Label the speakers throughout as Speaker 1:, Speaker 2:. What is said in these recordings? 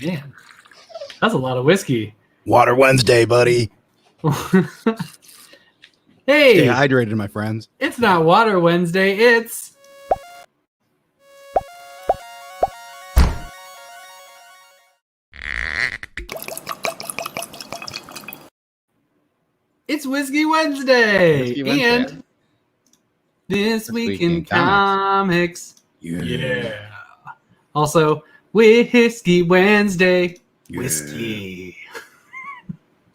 Speaker 1: Man, that's a lot of whiskey.
Speaker 2: Water Wednesday, buddy.
Speaker 1: Hey,
Speaker 2: Stay hydrated, my friends.
Speaker 1: it's not Water Wednesday. It's Whiskey Wednesday.
Speaker 2: Whiskey Wednesday.
Speaker 1: And this week in comics. Yeah. Also, Whiskey Wednesday.
Speaker 2: Yeah.
Speaker 1: Whiskey.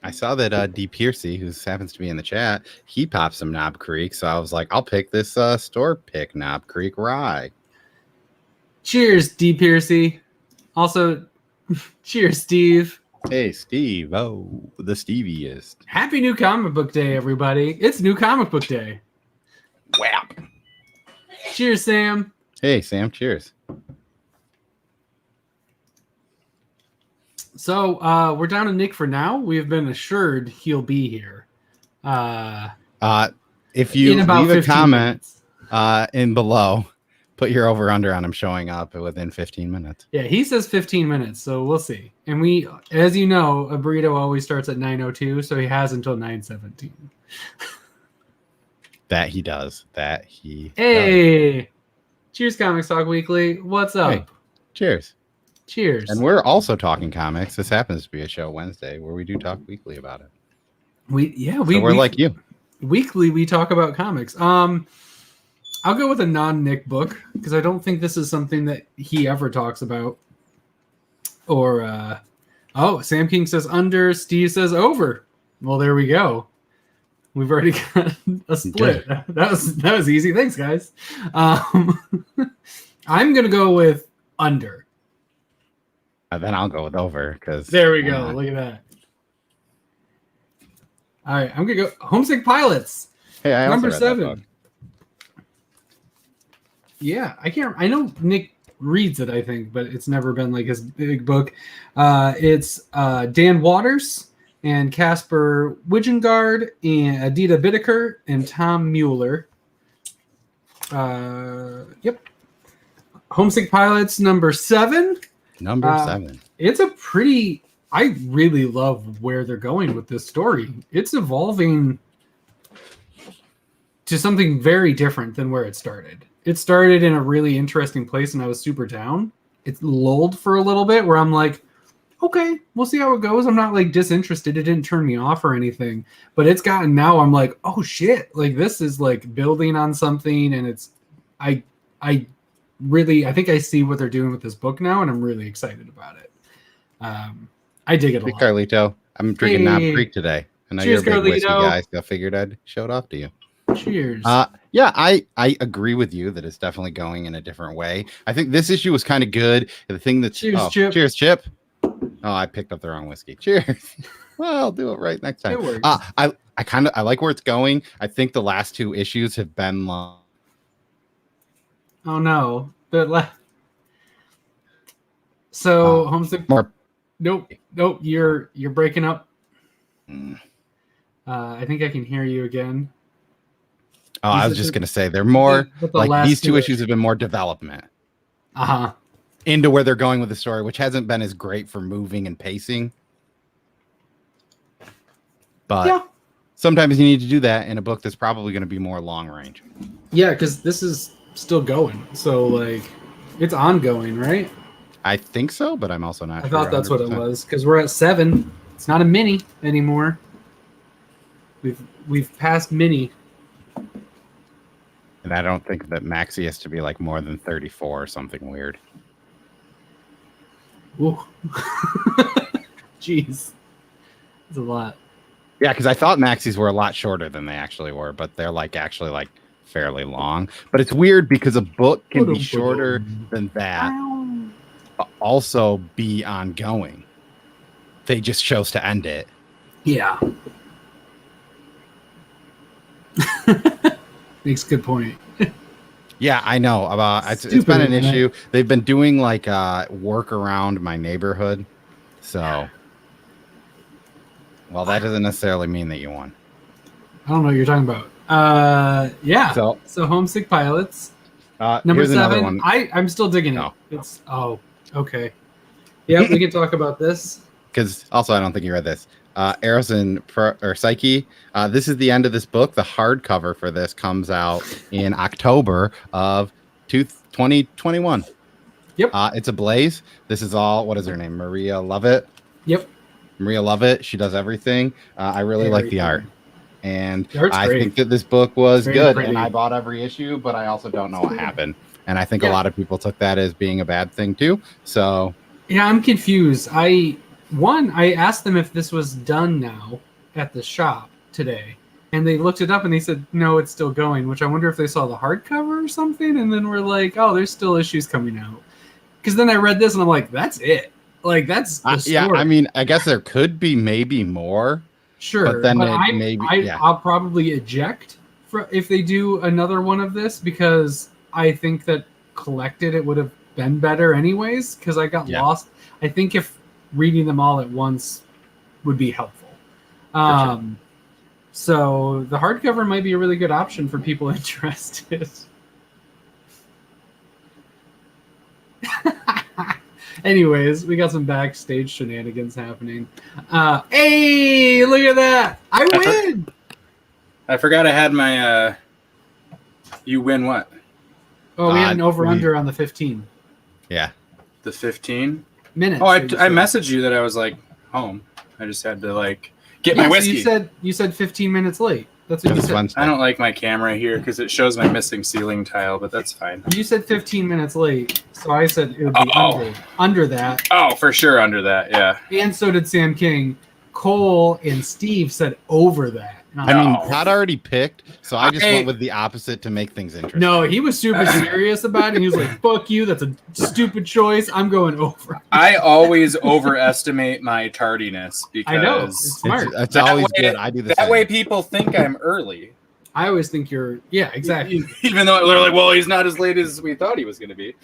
Speaker 2: I saw that D. Piercy, who happens to be in the chat, he popped some Knob Creek. So I was like, I'll pick this store pick Knob Creek rye.
Speaker 1: Cheers, D. Piercy. Also, cheers, Steve.
Speaker 2: Hey, Steve. Oh, the Steviest.
Speaker 1: Happy New Comic Book Day, everybody. It's New Comic Book Day.
Speaker 2: Wow.
Speaker 1: Cheers, Sam.
Speaker 2: Hey, Sam. Cheers.
Speaker 1: So we're down to Nick for now. We have been assured he'll be here.
Speaker 2: If you
Speaker 1: in about
Speaker 2: leave a
Speaker 1: 15
Speaker 2: comment
Speaker 1: minutes.
Speaker 2: in below, put your over under on him showing up within 15 minutes.
Speaker 1: Yeah, he says 15 minutes, so we'll see. And we, as you know, a burrito always starts at 9:02, so he has until 9:17.
Speaker 2: That he does.
Speaker 1: Hey, cheers, Comics Talk Weekly. What's up?
Speaker 2: Hey, cheers.
Speaker 1: Cheers.
Speaker 2: And we're also talking comics. This happens to be a show Wednesday where we do talk weekly about it.
Speaker 1: We're
Speaker 2: like you.
Speaker 1: Weekly, we talk about comics. I'll go with a non-Nick book because I don't think this is something that he ever talks about. Or, Sam King says under, Steve says over. Well, there we go. We've already got a split. That was easy. Thanks, guys. I'm gonna go with under.
Speaker 2: Then I'll go with over because
Speaker 1: There we go. Look at that. All right, I'm gonna go Homesick Pilots.
Speaker 2: Hey, I
Speaker 1: Number
Speaker 2: also read
Speaker 1: 7.
Speaker 2: that book.
Speaker 1: Yeah, I know Nick reads it, I think, but it's never been like his big book. It's Dan Waters and Casper Wijngaard and Adita Bittaker and Tom Mueller. Yep. Homesick Pilots number 7.
Speaker 2: Number 7.
Speaker 1: It's a pretty... I really love where they're going with this story. It's evolving to something very different than where it started. It started in a really interesting place and I was super down. It's lulled for a little bit where I'm like, okay, we'll see how it goes. I'm not like disinterested. It didn't turn me off or anything, but it's gotten now I'm like, oh shit. Like this is like building on something. And it's, I think I see what they're doing with this book now. And I'm really excited about it. I dig it a
Speaker 2: Hey,
Speaker 1: lot.
Speaker 2: Carlito. I'm drinking Knob Creek today. I know
Speaker 1: Cheers,
Speaker 2: you're a big whiskey
Speaker 1: Carlito.
Speaker 2: guy, so I figured I'd show it off to you.
Speaker 1: Cheers.
Speaker 2: Yeah, I agree with you that it's definitely going in a different way. I think this issue was kind of good. The thing that's
Speaker 1: Chip.
Speaker 2: Cheers, Chip. Oh, I picked up the wrong whiskey. Cheers. Well, I'll do it right next time.
Speaker 1: It works.
Speaker 2: I like where it's going. I think the last 2 issues have been long.
Speaker 1: Oh no. So Homesick.
Speaker 2: More.
Speaker 1: Nope. You're breaking up. I think I can hear you again.
Speaker 2: Oh, I was just gonna say they're more like these 2 issues have been more development. Into where they're going with the story, which hasn't been as great for moving and pacing. But sometimes you need to do that in a book that's probably going to be more long range.
Speaker 1: Yeah, because this is still going. So like it's ongoing, right?
Speaker 2: I think so, but I'm also not
Speaker 1: I
Speaker 2: sure
Speaker 1: thought that's what it
Speaker 2: 100%.
Speaker 1: was because we're at 7. It's not a mini anymore. We've passed mini.
Speaker 2: And I don't think that Maxi has to be like more than 34 or something weird.
Speaker 1: Ooh. Jeez. That's a lot.
Speaker 2: Yeah, because I thought Maxis were a lot shorter than they actually were, but they're actually fairly long. But it's weird because a book can be shorter than that, but also be ongoing. They just chose to end it.
Speaker 1: Yeah. Makes a good point.
Speaker 2: Yeah, I know. It's been an issue. They've been doing work around my neighborhood. So, well, that doesn't necessarily mean that you won.
Speaker 1: I don't know what you're talking about. Yeah. So Homesick Pilots. Number 7. I'm still digging it. It's okay. Yep, we can talk about this.
Speaker 2: Because also, I don't think you read this. Eros and Psyche. This is the end of this book. The hardcover for this comes out in October of 2021.
Speaker 1: Yep.
Speaker 2: It's a blaze. This is all. What is her name? Maria Lovett.
Speaker 1: Yep.
Speaker 2: Maria Lovett. She does everything. I really like the art, and I
Speaker 1: great.
Speaker 2: think that this book was
Speaker 1: Very
Speaker 2: good.
Speaker 1: pretty.
Speaker 2: And I bought every issue, but I also don't know what happened. And I think a lot of people took that as being a bad thing too. So
Speaker 1: yeah, I'm confused. I asked them if this was done now at the shop today, and they looked it up and they said no, it's still going. Which I wonder if they saw the hardcover or something, and then we're like, oh, there's still issues coming out. Because then I read this and I'm like, that's it. Like that's the story.
Speaker 2: yeah. I mean, I guess there could be maybe more.
Speaker 1: Sure,
Speaker 2: but then
Speaker 1: I'll probably eject if they do another one of this, because I think that collected it would have been better anyways, because I got lost. I think if reading them all at once would be helpful. So the hardcover might be a really good option for people interested. Anyways, we got some backstage shenanigans happening. Hey, look at that! I win!
Speaker 3: I forgot I had my you win what?
Speaker 1: Oh, we had an over-under on the 15.
Speaker 2: Yeah.
Speaker 3: The 15
Speaker 1: minutes.
Speaker 3: Oh, I messaged you that I was like home. I just had to like get my whiskey.
Speaker 1: So you said 15 minutes late. That's what you said.
Speaker 3: I don't like my camera here because it shows my missing ceiling tile, but that's fine.
Speaker 1: You said 15 minutes late, so I said it would be under that.
Speaker 3: Oh, for sure under that, yeah.
Speaker 1: And so did Sam King. Cole and Steve said over that.
Speaker 2: I mean, Todd already picked, so I just went with the opposite to make things interesting.
Speaker 1: No, he was super serious about it. He was like, fuck you, that's a stupid choice. I'm going over.
Speaker 3: I always overestimate my tardiness because
Speaker 1: I know, it's smart.
Speaker 2: It's always good. I do the
Speaker 3: that
Speaker 2: same.
Speaker 3: way people think I'm early.
Speaker 1: I always think you're, yeah, exactly.
Speaker 3: Even though they're like, well, he's not as late as we thought he was going to be.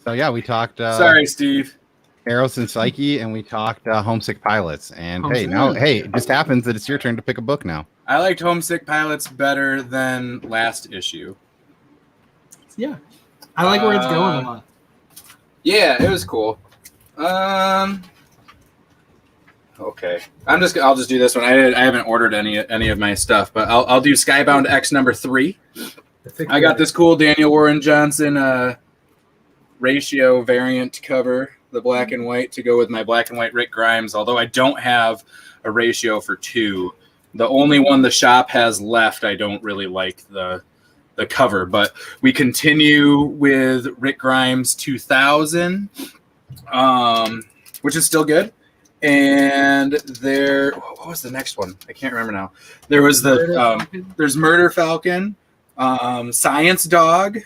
Speaker 2: So, yeah, we talked.
Speaker 3: Sorry, Steve.
Speaker 2: Eros and Psyche, and we talked Homesick Pilots. And it just happens that it's your turn to pick a book now.
Speaker 3: I liked Homesick Pilots better than last issue.
Speaker 1: Yeah, I like where it's going a lot.
Speaker 3: Yeah, it was cool. Okay, I'll just do this one. I haven't ordered any of my stuff, but I'll do Skybound X number 3. I got this cool Daniel Warren Johnson ratio variant cover. The black and white to go with my black and white Rick Grimes, although I don't have a ratio for 2. The only one the shop has left, I don't really like the cover, but we continue with Rick Grimes 2000, which is still good. And what was the next one? I can't remember now. There was there's Murder Falcon. Science Dog.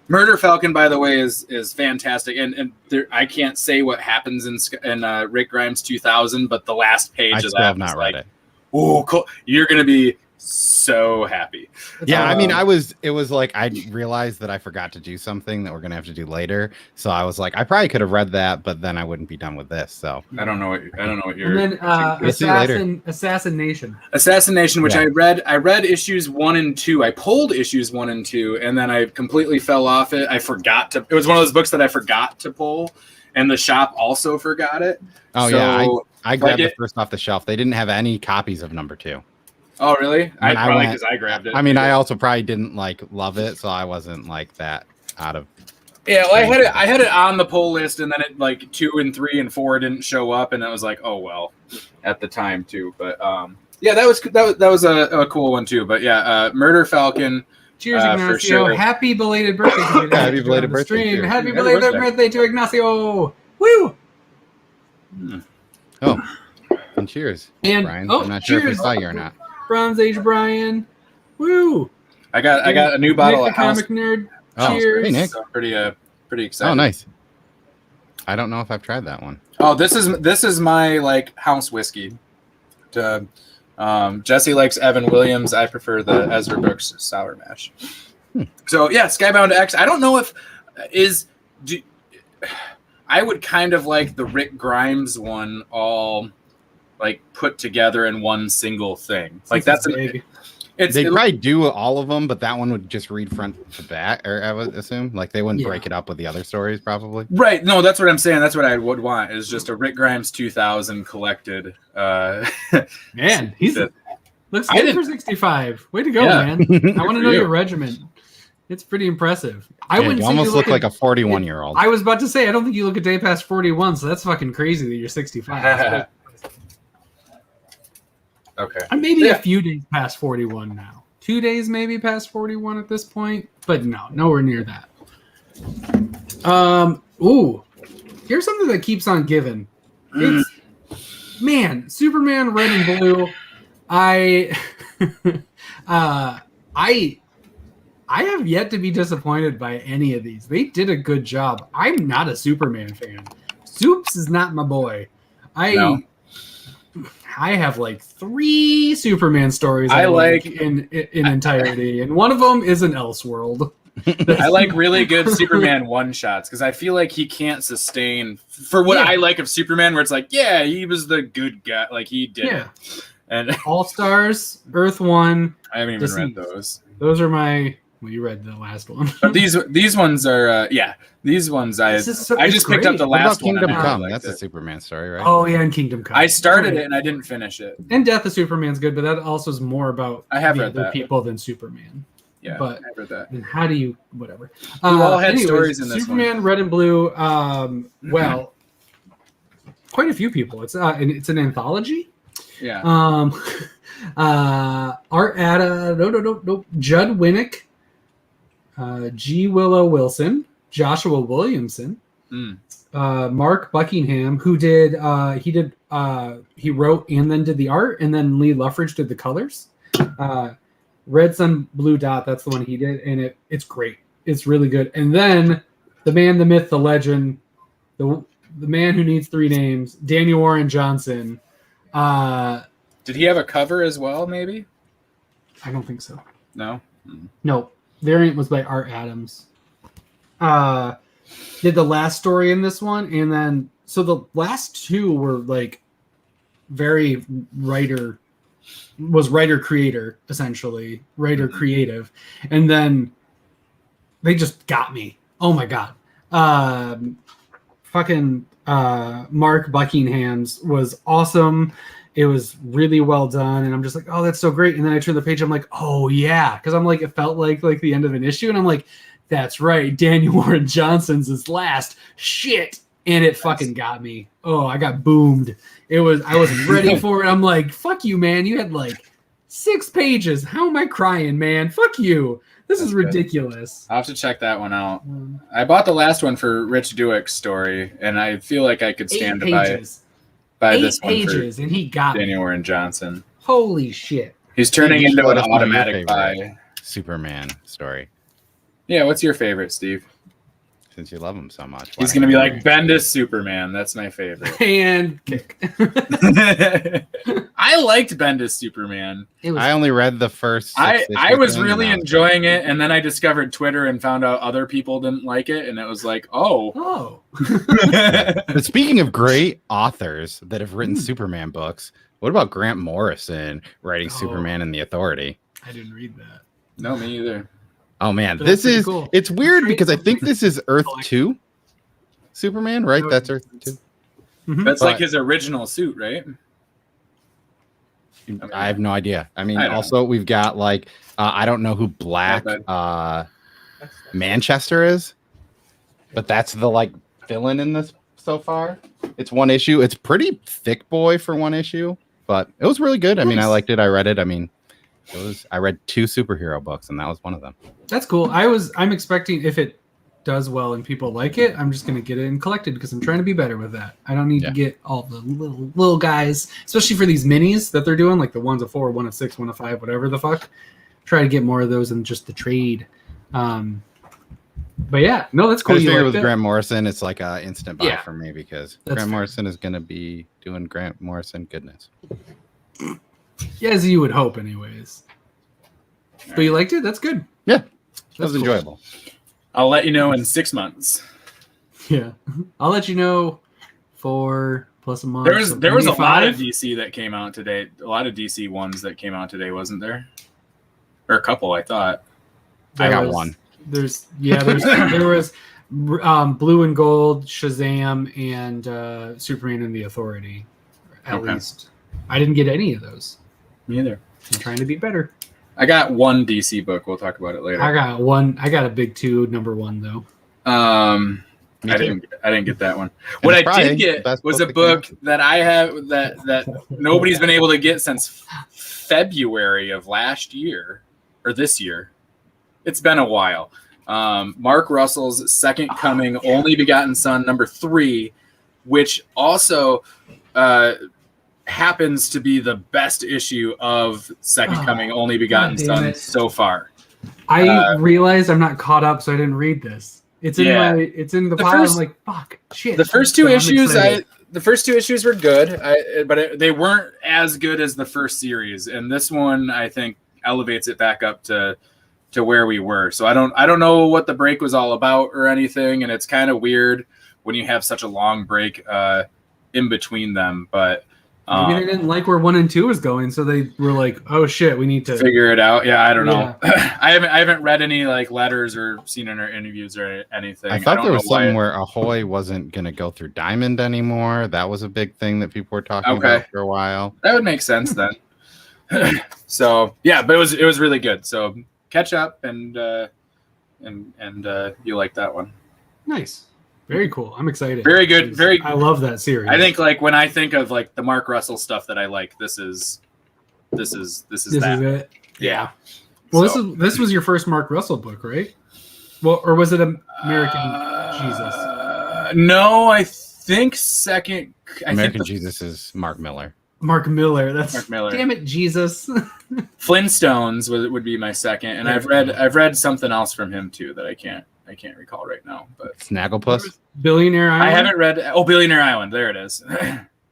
Speaker 3: Murder Falcon, by the way, is fantastic, and there, I can't say what happens in Rick Grimes 2000, but the last page of that have not read it. Oh, cool! You're gonna be so happy.
Speaker 2: Yeah, I mean, it was like I realized that I forgot to do something that we're gonna have to do later, so I was like, I probably could have read that, but then I wouldn't be done with this. So
Speaker 3: I don't know what you're.
Speaker 1: And then Assassination,
Speaker 3: which I read issues 1 and 2. I pulled issues 1 and 2, and then I completely fell off it. I forgot to. It was one of those books that I forgot to pull, and the shop also forgot it.
Speaker 2: Oh so, yeah, I grabbed the first off the shelf. They didn't have any copies of number 2.
Speaker 3: Oh really? I probably because I grabbed it.
Speaker 2: I mean, I also probably didn't love it, so I wasn't that out of.
Speaker 3: Yeah, well, I had it on the pull list, and then it 2 and 3 and 4 didn't show up, and I was like, oh well, at the time too. But yeah, that was a cool one too. But yeah, Murder Falcon.
Speaker 1: Cheers, Ignacio! For sure. Happy belated birthday!
Speaker 2: Happy belated birthday!
Speaker 1: Happy belated birthday to Ignacio! Woo!
Speaker 2: Oh, and cheers, Brian. I'm not sure if I saw you or not.
Speaker 1: Bronze Age Brian, woo!
Speaker 3: I got a new bottle
Speaker 1: Nick
Speaker 3: of House.
Speaker 1: Comic Nerd.
Speaker 2: Oh,
Speaker 1: cheers!
Speaker 2: Hey, Nick.
Speaker 3: So pretty excited.
Speaker 2: Oh, nice. I don't know if I've tried that one.
Speaker 3: Oh, this is my house whiskey. Jesse likes Evan Williams. I prefer the Ezra Brooks Sour Mash. So yeah, Skybound X. I don't know if I would kind of like the Rick Grimes one all put together in one single thing. That's big.
Speaker 2: They'd probably do all of them, but that one would just read front to back, or I would assume. Like they wouldn't break it up with the other stories, probably.
Speaker 3: Right. No, that's what I'm saying. That's what I would want is just a Rick Grimes 2000 collected.
Speaker 1: Man, looks good for 65. Way to go, man. I want to know your regiment. It's pretty impressive. I wouldn't
Speaker 2: you almost look like a 41-year-old.
Speaker 1: I was about to say, I don't think you look a day past 41, so that's fucking crazy that you're 65.
Speaker 3: Okay.
Speaker 1: I'm maybe a few days past 41 now. 2 days maybe past 41 at this point, but no, nowhere near that. Here's something that keeps on giving. It's Superman Red and Blue. I have yet to be disappointed by any of these. They did a good job. I'm not a Superman fan. Soups is not my boy. I have like 3 Superman stories I like in entirety, and one of them is an Elseworld.
Speaker 3: I like really good Superman one-shots because I feel like he can't sustain for what I like of Superman, where it's like, yeah, he was the good guy, like he did it. And
Speaker 1: All-Stars, Earth 1.
Speaker 3: I haven't even read those.
Speaker 1: Those are my... Well, you read the last one.
Speaker 3: These ones are these ones I just picked up the last one.
Speaker 2: Kingdom Come. That's a Superman story, right?
Speaker 1: Oh yeah, and Kingdom Come.
Speaker 3: I started it and I didn't finish it.
Speaker 1: And Death of Superman's good, but that also is more about
Speaker 3: other
Speaker 1: people than Superman.
Speaker 3: Yeah,
Speaker 1: but
Speaker 3: I read that.
Speaker 1: And how do you whatever?
Speaker 3: You all had stories in this
Speaker 1: Superman, Red and Blue. Well, quite a few people. It's an anthology.
Speaker 3: Yeah.
Speaker 1: Art Judd Winnick. G. Willow Wilson, Joshua Williamson, Mark Buckingham, who did he wrote and then did the art, and then Lee Luffridge did the colors. Red Sun Blue Dot, that's the one he did, and it's great. It's really good. And then the man, the myth, the legend, the man who needs 3 names, Daniel Warren Johnson.
Speaker 3: Did he have a cover as well? Maybe.
Speaker 1: I don't think so.
Speaker 3: No.
Speaker 1: No. Variant was by Art Adams. Did the last story in this one, and then so the last 2 were like very writer creator essentially, writer creative, and then they just got me. Oh my god, Mark Buckingham's was awesome. It was really well done, and I'm just like, oh, that's so great. And then I turn the page, I'm like, oh yeah, because I'm like, it felt like the end of an issue, and I'm like, that's right, Daniel Warren Johnson's is last. Shit, and it fucking got me. Oh, I got boomed. I wasn't ready for it. I'm like, fuck you, man. You had like 6 pages. How am I crying, man? Fuck you. This is ridiculous.
Speaker 3: I'll have to check that one out. I bought the last one for Rich Dueck's story, and I feel like I could stand to buy it. By
Speaker 1: 8
Speaker 3: this
Speaker 1: pages, and he got
Speaker 3: Daniel Warren Johnson.
Speaker 1: Holy shit!
Speaker 3: He's turning into an automatic buy.
Speaker 2: Superman story.
Speaker 3: Yeah, what's your favorite, Steve?
Speaker 2: Since you love him so much,
Speaker 3: he's gonna be like Bendis Superman. That's my favorite.
Speaker 1: And kick.
Speaker 3: I liked Bendis Superman.
Speaker 2: I only read the first.
Speaker 3: I was really enjoying it, and then I discovered Twitter and found out other people didn't like it, and it was like, oh.
Speaker 2: But speaking of great authors that have written Superman books, what about Grant Morrison writing Superman and the Authority?
Speaker 1: I didn't read that.
Speaker 3: No, me either.
Speaker 2: Oh man, this is cool. It's weird because I think this is Earth 2 Superman, right? That's Earth 2.
Speaker 3: Mm-hmm. That's like his original suit, right?
Speaker 2: I have no idea. I mean, also we've got like I don't know who Black Manchester is, but that's the like villain in this so far. It's 1 issue. It's pretty thick boy for 1 issue, but it was really good. Nice. I mean, I liked it. I read it. I mean, I read 2 superhero books, and that was one of them. That's
Speaker 1: cool. I'm expecting if it does well and people like it, I'm just going to get it and collect it because I'm trying to be better with that. I don't need to get all the little guys, especially for these minis that they're doing, like the 1 of 4, 1 of 6, 1 of 5, whatever the fuck. Try to get more of those than just the trade. But yeah, no, that's cool.
Speaker 2: I figure with Grant Morrison, it's like an instant buy for me because Grant Morrison is going to be doing Grant Morrison goodness.
Speaker 1: Yeah, as you would hope, anyways. But you liked it? That's good.
Speaker 2: Yeah, that was enjoyable.
Speaker 3: I'll let you know in 6 months.
Speaker 1: Yeah, I'll let you know 4 plus a month.
Speaker 3: There was a lot of DC that came out today. A lot of DC ones that came out today, wasn't there? or a couple. I thought.
Speaker 2: I got one.
Speaker 1: There was Blue and Gold, Shazam, and Superman and the Authority. At least I didn't get any of those.
Speaker 3: Me either.
Speaker 1: I'm trying to be better.
Speaker 3: I got one DC book. We'll talk about it later.
Speaker 1: I got one. I got a big 2, number 1 though.
Speaker 3: I didn't get that one. What I did get was a book that I have that nobody's been able to get since February of last year or this year. It's been a while. Mark Russell's Second Coming, Only Begotten Son, number 3, which also happens to be the best issue of Second Coming, Only Begotten Son so far.
Speaker 1: I realized I'm not caught up, so I didn't read this. It's in the pile. I'm like, fuck, shit.
Speaker 3: The first two issues were good, but they weren't as good as the first series, and this one I think elevates it back up to where we were. So I don't know what the break was all about or anything, and it's kind of weird when you have such a long break in between them, but.
Speaker 1: Maybe they didn't like where 1 and 2 was going, so they were like, "Oh shit, we need to
Speaker 3: figure it out." Yeah, I don't know. I haven't read any like letters or seen any interviews or anything.
Speaker 2: I thought there was something where Ahoy wasn't going to go through Diamond anymore. That was a big thing that people were talking about for a while.
Speaker 3: That would make sense then. So yeah, but it was really good. So catch up and you like that one.
Speaker 1: Nice. Very cool. I'm excited.
Speaker 3: Very good.
Speaker 1: I love that series.
Speaker 3: I think like when I think of like the Mark Russell stuff that I like, this is it. Yeah.
Speaker 1: Well, this was your first Mark Russell book, right? Well, or was it American Jesus?
Speaker 3: No, I think second.
Speaker 2: Jesus is Mark Miller.
Speaker 1: Mark Miller. That's
Speaker 3: Mark Miller.
Speaker 1: Damn it, Jesus.
Speaker 3: Flintstones would be my second, and I've read something else from him too that I can't recall right now. But
Speaker 2: Snagglepuss,
Speaker 1: Billionaire Island.
Speaker 3: I haven't read. Billionaire Island. There it is.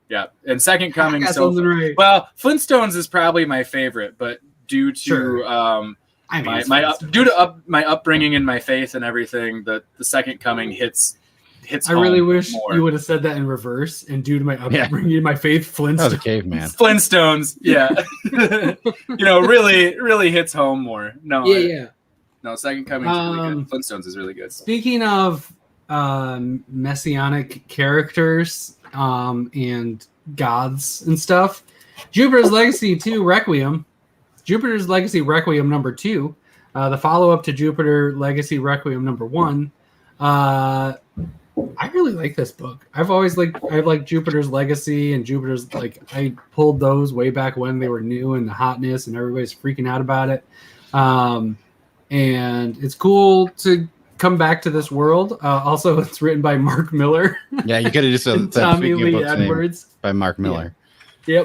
Speaker 3: Yeah, and Second Coming.
Speaker 1: Right.
Speaker 3: Well, Flintstones is probably my favorite, but due to my upbringing and my faith and everything, the Second Coming hits.
Speaker 1: I really wish you would have said that in reverse. And due to my upbringing and my faith, Flintstones.
Speaker 2: That was a caveman.
Speaker 3: Flintstones, yeah. really hits home more. No, No, Second Coming is really good. Flintstones is really good.
Speaker 1: Speaking of messianic characters and gods and stuff, Jupiter's Legacy 2 Requiem. Jupiter's Legacy Requiem number 2, the follow-up to Jupiter Legacy Requiem number 1. I really like this book. I've liked Jupiter's Legacy and Jupiter's I pulled those way back when they were new and the hotness and everybody's freaking out about it. And it's cool to come back to this world. Also, it's written by Mark Miller.
Speaker 2: Yeah, you could have just said
Speaker 1: Tommy Lee Edwards
Speaker 2: by Mark Miller.
Speaker 1: Yeah.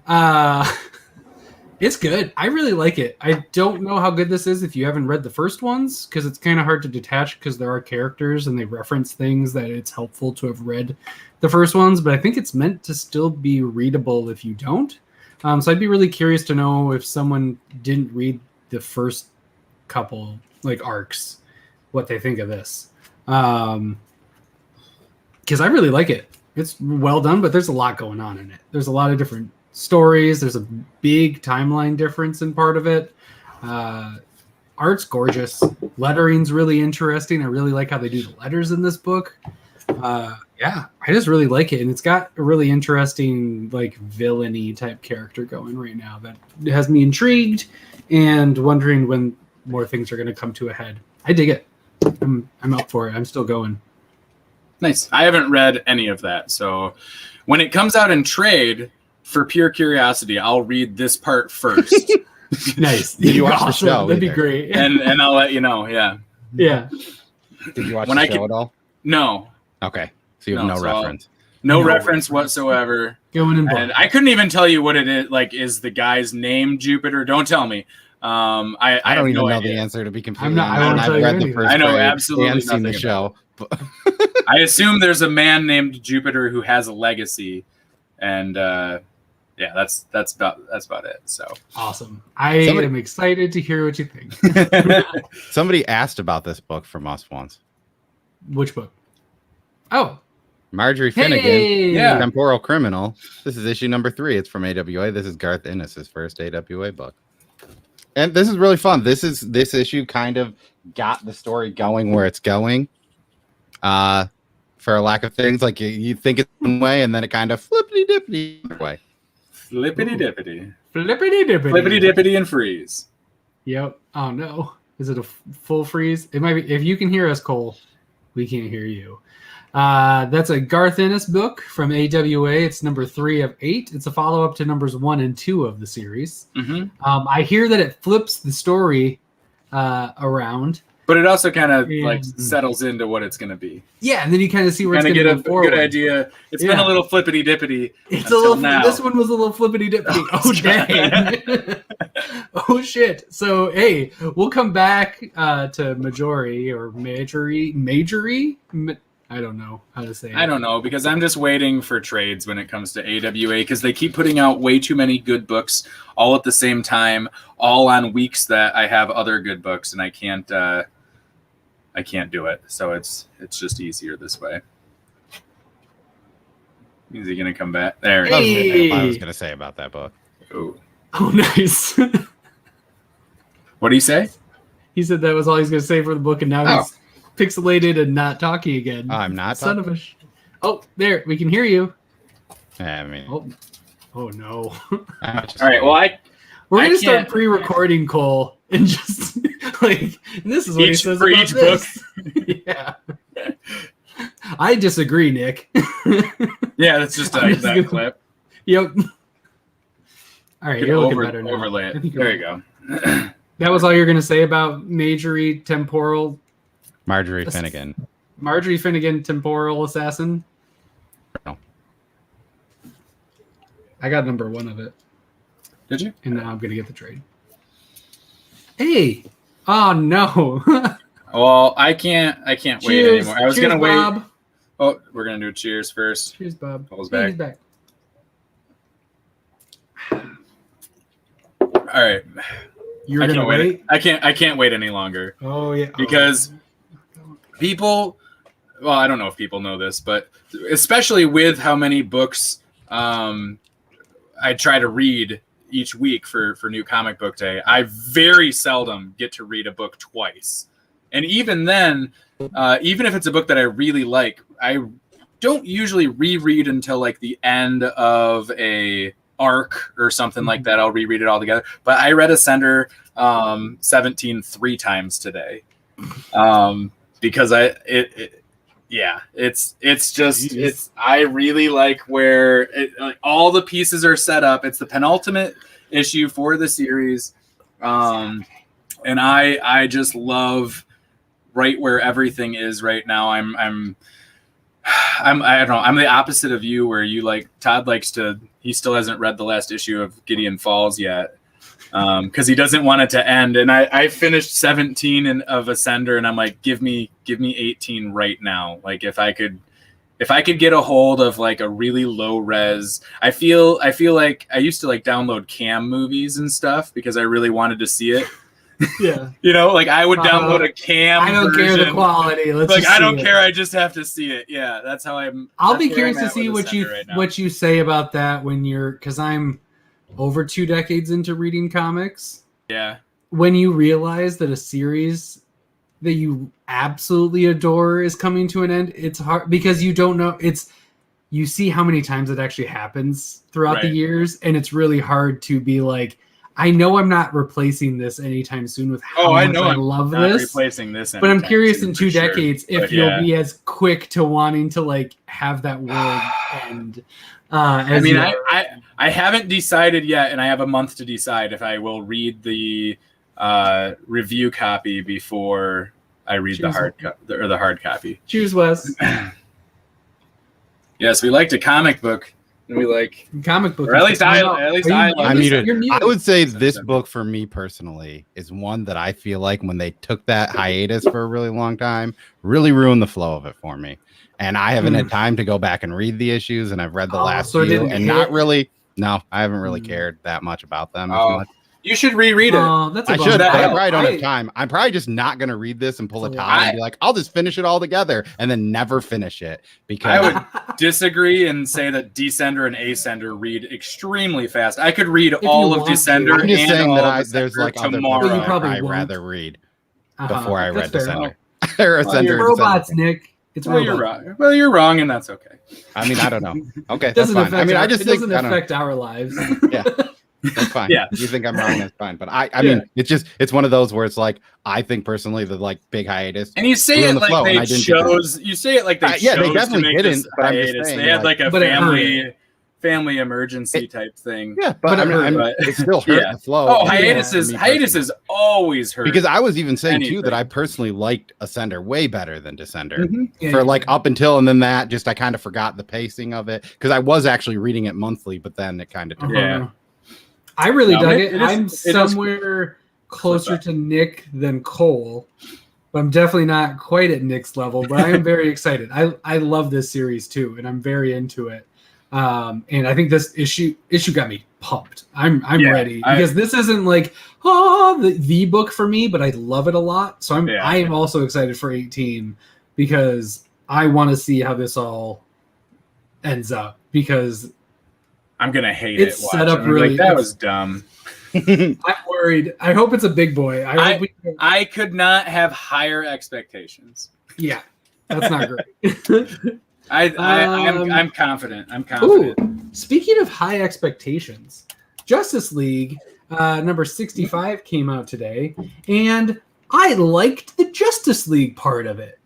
Speaker 1: Yep. It's good. I really like it. I don't know how good this is if you haven't read the first ones, because it's kind of hard to detach because there are characters and they reference things that it's helpful to have read the first ones, but I think it's meant to still be readable if you don't. So I'd be really curious to know if someone didn't read the first couple arcs, what they think of this. Because I really like it. It's well done, but there's a lot going on in it. There's a lot of different stories. There's a big timeline difference in part of it. Art's gorgeous. Lettering's really interesting. I really like how they do the letters in this book. I just really like it, and it's got a really interesting villainy type character going right now that has me intrigued and wondering when more things are going to come to a head. I dig it. I'm up for it. I'm still going.
Speaker 3: Nice. I haven't read any of that, so when it comes out in trade, for pure curiosity, I'll read this part first.
Speaker 1: Nice.
Speaker 2: Did you watch the show?
Speaker 1: That'd be great.
Speaker 3: And I'll let you know. Yeah.
Speaker 1: Yeah.
Speaker 2: Did you watch the show at all?
Speaker 3: No.
Speaker 2: Okay. So you have no reference.
Speaker 3: No reference whatsoever.
Speaker 1: Going in.
Speaker 3: And I couldn't even tell you what it is. Is the guy's name Jupiter? Don't tell me. I
Speaker 2: don't even know
Speaker 3: idea.
Speaker 2: the answer, to be completely
Speaker 1: honest.
Speaker 2: I've read the first.
Speaker 3: I know absolutely
Speaker 2: and seen
Speaker 3: nothing
Speaker 2: the show.
Speaker 3: I assume there's a man named Jupiter who has a legacy, and that's about it. So
Speaker 1: awesome! I am excited to hear what you think.
Speaker 2: Somebody asked about this book from us once.
Speaker 1: Which book? Oh,
Speaker 2: Marjorie Finnegan,
Speaker 1: hey!
Speaker 3: Yeah.
Speaker 2: Temporal Criminal. This is issue number 3. It's from AWA. This is Garth Ennis's first AWA book. And this is really fun. This issue kind of got the story going where it's going. For a lack of things, like you think it's one way, and then it kind of flippity dippity way.
Speaker 3: Flippity dippity.
Speaker 1: Flippity dippity.
Speaker 3: Flippity dippity and freeze.
Speaker 1: Yep. Oh no. Is it a full freeze? It might be. If you can hear us, Cole, we can't hear you. That's a Garth Ennis book from AWA. It's number 3 of 8. It's a follow-up to numbers 1 and 2 of the series.
Speaker 3: Mm-hmm.
Speaker 1: I hear that it flips the story around.
Speaker 3: But it also kind of like settles into what it's going to be.
Speaker 1: Yeah, and then you kind of see where it's going to
Speaker 3: get
Speaker 1: go
Speaker 3: a
Speaker 1: forward.
Speaker 3: good idea. It's been a little flippity dippity.
Speaker 1: It's a little. Now. This one was a little flippity dippity. Oh dang! Oh shit! So hey, we'll come back to Majory or Majory. I don't know how to say it.
Speaker 3: I don't know because I'm just waiting for trades when it comes to AWA because they keep putting out way too many good books all at the same time, all on weeks that I have other good books and I can't do it. So it's just easier this way. Is he gonna come back? There.
Speaker 2: Hey. I was gonna say about that book.
Speaker 3: Oh,
Speaker 1: nice.
Speaker 3: What did he say?
Speaker 1: He said that was all he's gonna say for the book, and now he's pixelated and not talking again.
Speaker 2: I'm not.
Speaker 1: Son of a. Oh, there we can hear you.
Speaker 2: I mean.
Speaker 1: Oh no.
Speaker 3: All right. Well,
Speaker 1: we're gonna start pre-recording Cole and just like and this is what he says for each book. Yeah. I disagree, Nick.
Speaker 3: Yeah, that's just that clip.
Speaker 1: Yep. All right, you're looking better now.
Speaker 3: Overlay it. There you go.
Speaker 1: That was all you're gonna say about Marjorie
Speaker 2: Finnegan.
Speaker 1: Marjorie Finnegan, temporal assassin.
Speaker 2: No.
Speaker 1: I got number 1 of it.
Speaker 3: Did you?
Speaker 1: And now I'm gonna get the trade. Hey! Oh no!
Speaker 3: Well, I can't wait anymore. I was gonna wait.
Speaker 1: Bob.
Speaker 3: Oh, we're gonna do cheers first.
Speaker 1: Cheers, Bob.
Speaker 3: Paul's back.
Speaker 1: He's back.
Speaker 3: All right.
Speaker 1: You're gonna wait?
Speaker 3: I can't wait any longer.
Speaker 1: Oh yeah.
Speaker 3: Because people, well, I don't know if people know this, but especially with how many books I try to read each week for New Comic Book Day, I very seldom get to read a book twice. And even then, even if it's a book that I really like, I don't usually reread until like the end of a arc or something like that. I'll reread it all together. But I read Ascender 17 3 times today. Because I really like where all the pieces are set up. It's the penultimate issue for the series. And I just love right where everything is right now. I don't know. I'm the opposite of you where you like Todd he still hasn't read the last issue of Gideon Falls yet. Because he doesn't want it to end. And I finished 17 of Ascender, and I'm like, give me 18 right now. Like if I could get a hold of like a really low res, I feel like I used to like download cam movies and stuff because I really wanted to see it.
Speaker 1: Yeah.
Speaker 3: Like I would download a cam.
Speaker 1: I don't care the quality.
Speaker 3: I don't care. I just have to see it. Yeah, that's how I'm.
Speaker 1: I'll be curious to see what you say about that because I'm over 2 decades into reading comics.
Speaker 3: Yeah.
Speaker 1: When you realize that a series that you absolutely adore is coming to an end, it's hard because you don't know. You see how many times it actually happens throughout the years, and it's really hard to be like, I know I'm not replacing this anytime soon with how much I love this.
Speaker 3: Replacing this,
Speaker 1: but I'm curious in 2 decades if you'll be as quick to wanting to like have that world end.
Speaker 3: I haven't decided yet, and I have a month to decide if I will read the review copy before I read the hard copy.
Speaker 1: Choose Wes.
Speaker 3: Yes, we liked a comic book. And we like
Speaker 1: comic book.
Speaker 3: Or at least I
Speaker 2: would say this book for me personally is one that I feel like when they took that hiatus for a really long time, really ruined the flow of it for me. And I haven't had time to go back and read the issues, and I've read the last few, and not really. No, I haven't really cared that much about them. As much.
Speaker 3: You should reread it.
Speaker 1: That's
Speaker 2: I
Speaker 1: a
Speaker 2: should,
Speaker 1: bummer.
Speaker 2: but I probably don't have time. I'm probably just not going to read this and pull a Todd and be like, I'll just finish it all together and then never finish it. Because
Speaker 3: I would disagree and say that Descender and Ascender read extremely fast. I could read all of Descender.
Speaker 2: I'm just
Speaker 3: and
Speaker 2: saying
Speaker 3: all
Speaker 2: that
Speaker 3: of
Speaker 2: there's like other
Speaker 3: tomorrow.
Speaker 2: books
Speaker 1: You
Speaker 2: that
Speaker 1: probably
Speaker 2: I'd
Speaker 1: won't.
Speaker 2: rather read before I read
Speaker 1: That's fair.
Speaker 2: Descender. Or Ascender
Speaker 1: It's
Speaker 2: and
Speaker 1: robots,
Speaker 2: Descender.
Speaker 1: Nick. It's
Speaker 3: Well,
Speaker 1: robots.
Speaker 3: you're wrong. Well, you're wrong, and that's okay.
Speaker 2: I mean, I don't know. Okay,
Speaker 1: It
Speaker 2: that's
Speaker 1: doesn't
Speaker 2: fine.
Speaker 1: affect
Speaker 2: I mean,
Speaker 1: our,
Speaker 2: I just
Speaker 1: it
Speaker 2: think
Speaker 1: doesn't affect our lives.
Speaker 2: Yeah, that's fine.
Speaker 3: Yeah.
Speaker 2: You think I'm wrong, that's fine. But I mean, it's one of those where it's like, I think personally the like big hiatus.
Speaker 3: And you say
Speaker 2: Blew
Speaker 3: it
Speaker 2: on the
Speaker 3: like
Speaker 2: flow, and
Speaker 3: they
Speaker 2: I didn't get
Speaker 3: chose. You say it like they
Speaker 2: yeah, they
Speaker 3: chose
Speaker 2: definitely
Speaker 3: to make
Speaker 2: didn't,
Speaker 3: this
Speaker 2: but I'm just
Speaker 3: hiatus.
Speaker 2: saying,
Speaker 3: They had like a
Speaker 1: But it
Speaker 3: family emergency type thing.
Speaker 2: Yeah, but it still hurt
Speaker 3: Yeah.
Speaker 2: the flow.
Speaker 3: Oh,
Speaker 2: for
Speaker 3: hiatuses
Speaker 2: me
Speaker 3: always hurt.
Speaker 2: because I was even saying too
Speaker 3: anything.
Speaker 2: that I personally liked Ascender way better than Descender
Speaker 3: Mhm.
Speaker 1: Yeah,
Speaker 2: for
Speaker 1: you
Speaker 2: like
Speaker 1: did.
Speaker 2: up until and then that just I kind of forgot the pacing of it because I was actually reading it monthly, but then it kind of took
Speaker 3: Yeah.
Speaker 1: I really
Speaker 3: No,
Speaker 1: dug
Speaker 3: it
Speaker 1: it.
Speaker 3: is-
Speaker 1: I'm
Speaker 3: it is-
Speaker 1: somewhere closer to Nick than Cole, but I'm definitely not quite at Nick's level. But I am very excited. I love this series too, and I'm very into it. And I think this issue got me pumped. I'm
Speaker 3: Yeah,
Speaker 1: ready because this isn't like the book for me, but I love it a lot. So I am also excited for 18 because I want to see how this all ends up because
Speaker 3: I'm gonna hate
Speaker 1: it's
Speaker 3: it.
Speaker 1: set up
Speaker 3: watching.
Speaker 1: really-
Speaker 3: Like, that was dumb.
Speaker 1: I'm worried. I hope it's a big boy.
Speaker 3: I could not have higher expectations.
Speaker 1: Yeah, that's not great.
Speaker 3: I'm confident. I'm confident.
Speaker 1: Ooh, speaking of high expectations, Justice League number 65 came out today, and I liked the Justice League part of it.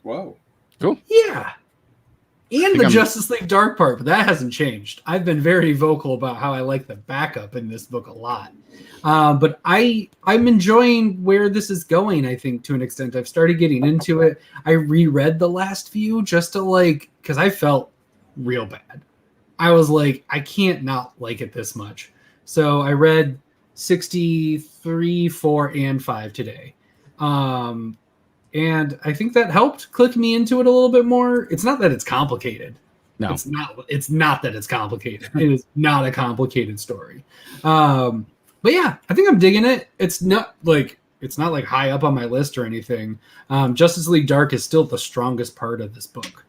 Speaker 3: Whoa.
Speaker 1: Yeah. And the
Speaker 2: I'm-
Speaker 1: Justice League Dark part, but that hasn't changed. I've been very vocal about how I like the backup in this book a lot. But I'm enjoying where this is going, I think, to an extent. I've started getting into it. I reread the last few just to because I felt real bad. I was like, I can't not like it this much. So I read 63, 4, and 5 today. And I think that helped click me into it a little bit more. It's not that it's complicated.
Speaker 2: No.
Speaker 1: It's not that it's complicated. It is not a complicated story. But yeah, I think I'm digging it. It's not like high up on my list or anything. Justice League Dark is still the strongest part of this book.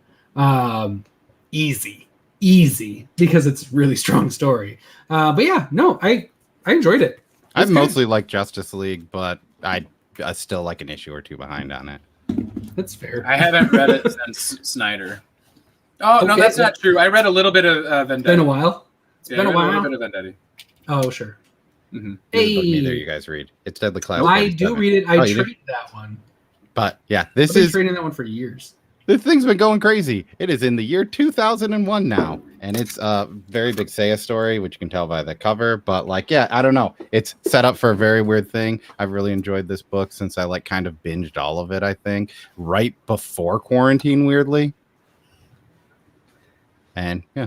Speaker 1: Easy because it's a really strong story. But yeah, no, I enjoyed it.
Speaker 2: I've mostly liked Justice League, but I still like an issue or two behind on it.
Speaker 1: That's fair.
Speaker 3: I haven't read it since Snyder. Oh, no,
Speaker 1: Okay.
Speaker 3: that's not true. I read a little bit of Vendetta.
Speaker 1: Been a while. It's
Speaker 3: Yeah,
Speaker 1: been
Speaker 3: I
Speaker 1: a
Speaker 3: read
Speaker 1: while.
Speaker 3: A little bit of Vendetti.
Speaker 1: Oh, sure.
Speaker 3: Mm-hmm.
Speaker 2: There's a book
Speaker 1: Hey.
Speaker 2: neither you guys read. It's Deadly Class.
Speaker 1: I do
Speaker 2: 47.
Speaker 1: read it.
Speaker 2: Oh,
Speaker 1: I
Speaker 2: you do?
Speaker 1: trade that one.
Speaker 2: But yeah,
Speaker 1: I've
Speaker 2: this
Speaker 1: been
Speaker 2: is
Speaker 1: trading that one for years.
Speaker 2: this thing's been going crazy. It is in the year 2001 now, and it's a very big Seiya story, which you can tell by the cover. But I don't know. It's set up for a very weird thing. I've really enjoyed this book since I kind of binged all of it. I think right before quarantine, weirdly. And yeah,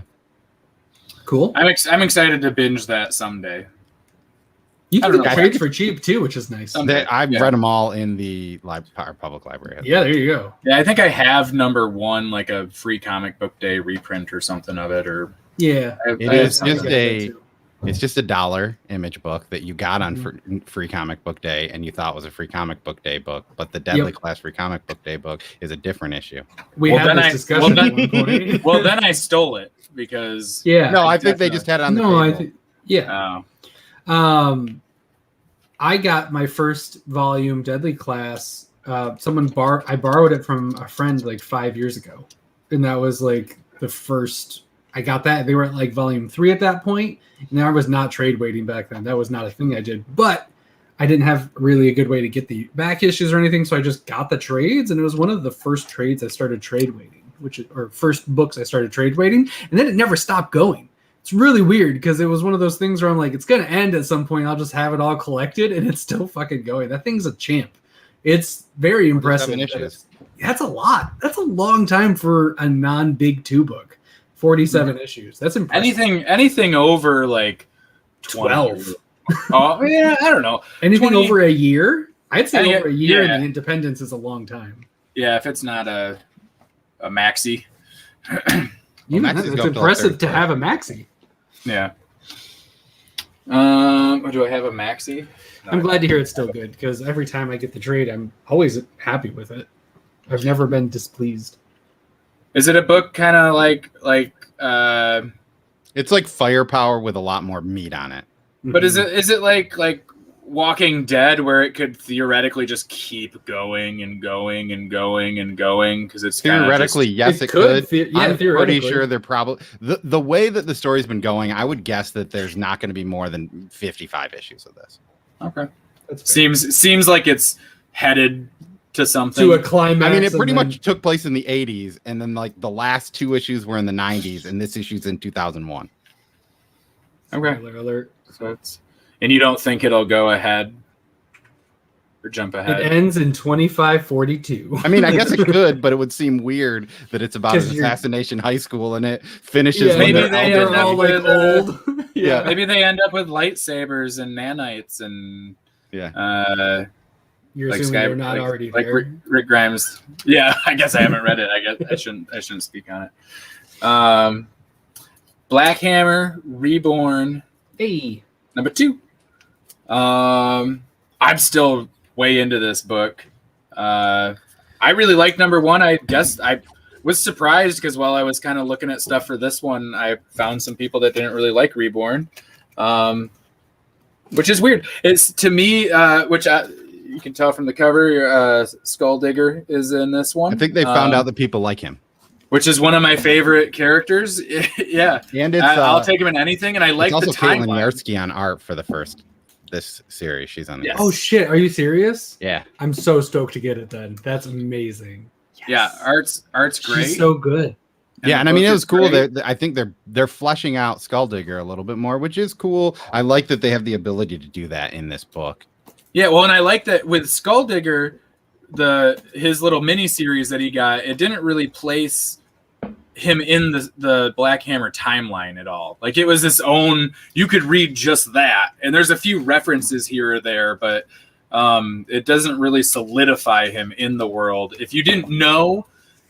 Speaker 1: Cool.
Speaker 3: I'm excited to binge that someday.
Speaker 1: You
Speaker 3: I
Speaker 1: can
Speaker 3: don't
Speaker 1: get
Speaker 3: know.
Speaker 1: trades for cheap too, which is nice.
Speaker 2: I've
Speaker 3: Yeah.
Speaker 2: read them all in the public library.
Speaker 1: Yeah, there you go.
Speaker 3: Yeah, I think I have number 1, like a free comic book day reprint or something of it. Or
Speaker 1: Yeah.
Speaker 2: It is just it's just $1 image book that you got on free comic book day and you thought was a free comic book day book, but the Deadly Class free comic book day book is a different issue.
Speaker 1: We
Speaker 3: Well,
Speaker 1: had
Speaker 3: then
Speaker 1: this discussion at one point.
Speaker 3: Well, then I stole it because
Speaker 1: Yeah.
Speaker 2: No, I think they just had it on the
Speaker 1: No,
Speaker 2: table.
Speaker 1: I think yeah.
Speaker 3: oh,
Speaker 1: I got my first volume Deadly Class. I borrowed it from a friend like 5 years ago, and that was like the first. I got that. They were at like volume 3 at that point, and I was not trade waiting back then. That was not a thing I did, but I didn't have really a good way to get the back issues or anything, so I just got the trades, and it was one of the first trades I started trade waiting, or first books I started trade waiting, and then it never stopped going. It's really weird because it was one of those things where I'm like, it's going to end at some point. I'll just have it all collected, and it's still fucking going. That thing's a champ. It's very impressive. That's a lot. That's a long time for a non-Big 2 book. 47 issues. That's impressive.
Speaker 3: anything over like
Speaker 1: 12.
Speaker 3: Oh yeah, I don't know.
Speaker 1: Anything
Speaker 3: 20
Speaker 1: over a year? I'd say over a year
Speaker 3: yeah.
Speaker 1: in Independence is a long time.
Speaker 3: Yeah, if it's not a maxi.
Speaker 1: It's
Speaker 2: Maxi's go up till
Speaker 1: impressive
Speaker 2: the
Speaker 1: to
Speaker 2: third
Speaker 1: have a maxi.
Speaker 3: Yeah. Do I have a maxi? No,
Speaker 1: I'm
Speaker 3: I
Speaker 1: glad
Speaker 3: don't.
Speaker 1: to hear it's still good because every time I get the trade, I'm always happy with it. I've never been displeased.
Speaker 3: Is it a book kind of
Speaker 2: It's like Firepower with a lot more meat on it.
Speaker 3: but is it like Walking Dead where it could theoretically just keep going and going and going and going because it's
Speaker 2: Theoretically, yes,
Speaker 1: It
Speaker 2: it
Speaker 1: could.
Speaker 2: could.
Speaker 1: Yeah,
Speaker 2: I'm pretty
Speaker 1: theoretically.
Speaker 2: sure they're probably the way that the story's been going. I would guess that there's not going to be more than 55 issues of this.
Speaker 3: Okay.
Speaker 1: That's fair.
Speaker 3: Seems like it's headed to something.
Speaker 1: To a climax.
Speaker 2: I mean, it
Speaker 1: and
Speaker 2: pretty
Speaker 1: then-
Speaker 2: much took place in the 80s, and then like the last 2 issues were in the 90s, and this issue's in 2001.
Speaker 3: Okay.
Speaker 1: Spoiler alert.
Speaker 3: So and you don't think it'll go ahead or jump
Speaker 1: It
Speaker 3: ahead?
Speaker 1: ends in 2542.
Speaker 2: I mean, I guess it could, but it would seem weird that it's about
Speaker 1: 'Cause
Speaker 2: an
Speaker 1: you're-
Speaker 2: assassination high school, and it finishes
Speaker 1: Yeah,
Speaker 2: when
Speaker 3: maybe
Speaker 2: they're
Speaker 3: they
Speaker 1: they're
Speaker 3: end
Speaker 2: elderly.
Speaker 3: up
Speaker 1: all like
Speaker 3: with,
Speaker 1: old.
Speaker 2: Yeah.
Speaker 3: Maybe they end up with lightsabers and nanites and
Speaker 2: Yeah.
Speaker 1: You're
Speaker 3: like
Speaker 1: assuming
Speaker 3: Sky,
Speaker 1: they're not
Speaker 3: like,
Speaker 1: already
Speaker 3: like
Speaker 1: there.
Speaker 3: Rick Grimes. Yeah, I guess I haven't read it. I guess I shouldn't speak on it. Black Hammer Reborn
Speaker 1: Hey.
Speaker 3: number 2. I'm still way into this book. I really like number 1. I guess I was surprised because while I was kind of looking at stuff for this one, I found some people that didn't really like Reborn, which is weird. It's to me, you can tell from the cover, Skull Digger is in this one.
Speaker 2: I think they found out that people like him.
Speaker 3: which is one of my favorite characters. Yeah,
Speaker 2: And it's
Speaker 3: I'll take him in anything, and I like
Speaker 2: it's
Speaker 3: the
Speaker 2: also Caitlin
Speaker 3: timeline.
Speaker 2: Yarsky on art for this series. She's on it.
Speaker 3: Yes.
Speaker 1: Oh shit! Are you serious?
Speaker 2: Yeah.
Speaker 1: I'm so stoked to get it done. That's amazing.
Speaker 3: Yeah, art's great.
Speaker 1: She's so good.
Speaker 2: Yeah, and
Speaker 3: the
Speaker 2: I mean
Speaker 3: book
Speaker 2: it
Speaker 3: is
Speaker 2: was cool.
Speaker 3: great.
Speaker 2: I think they're fleshing out Skulldigger a little bit more, which is cool. I like that they have the ability to do that in this book.
Speaker 3: Yeah, well, and I like that with Skulldigger, his little mini series that he got, it didn't really place him in the Black Hammer timeline at all. Like it was its own. You could read just that, and there's a few references here or there, but it doesn't really solidify him in the world. If you didn't know,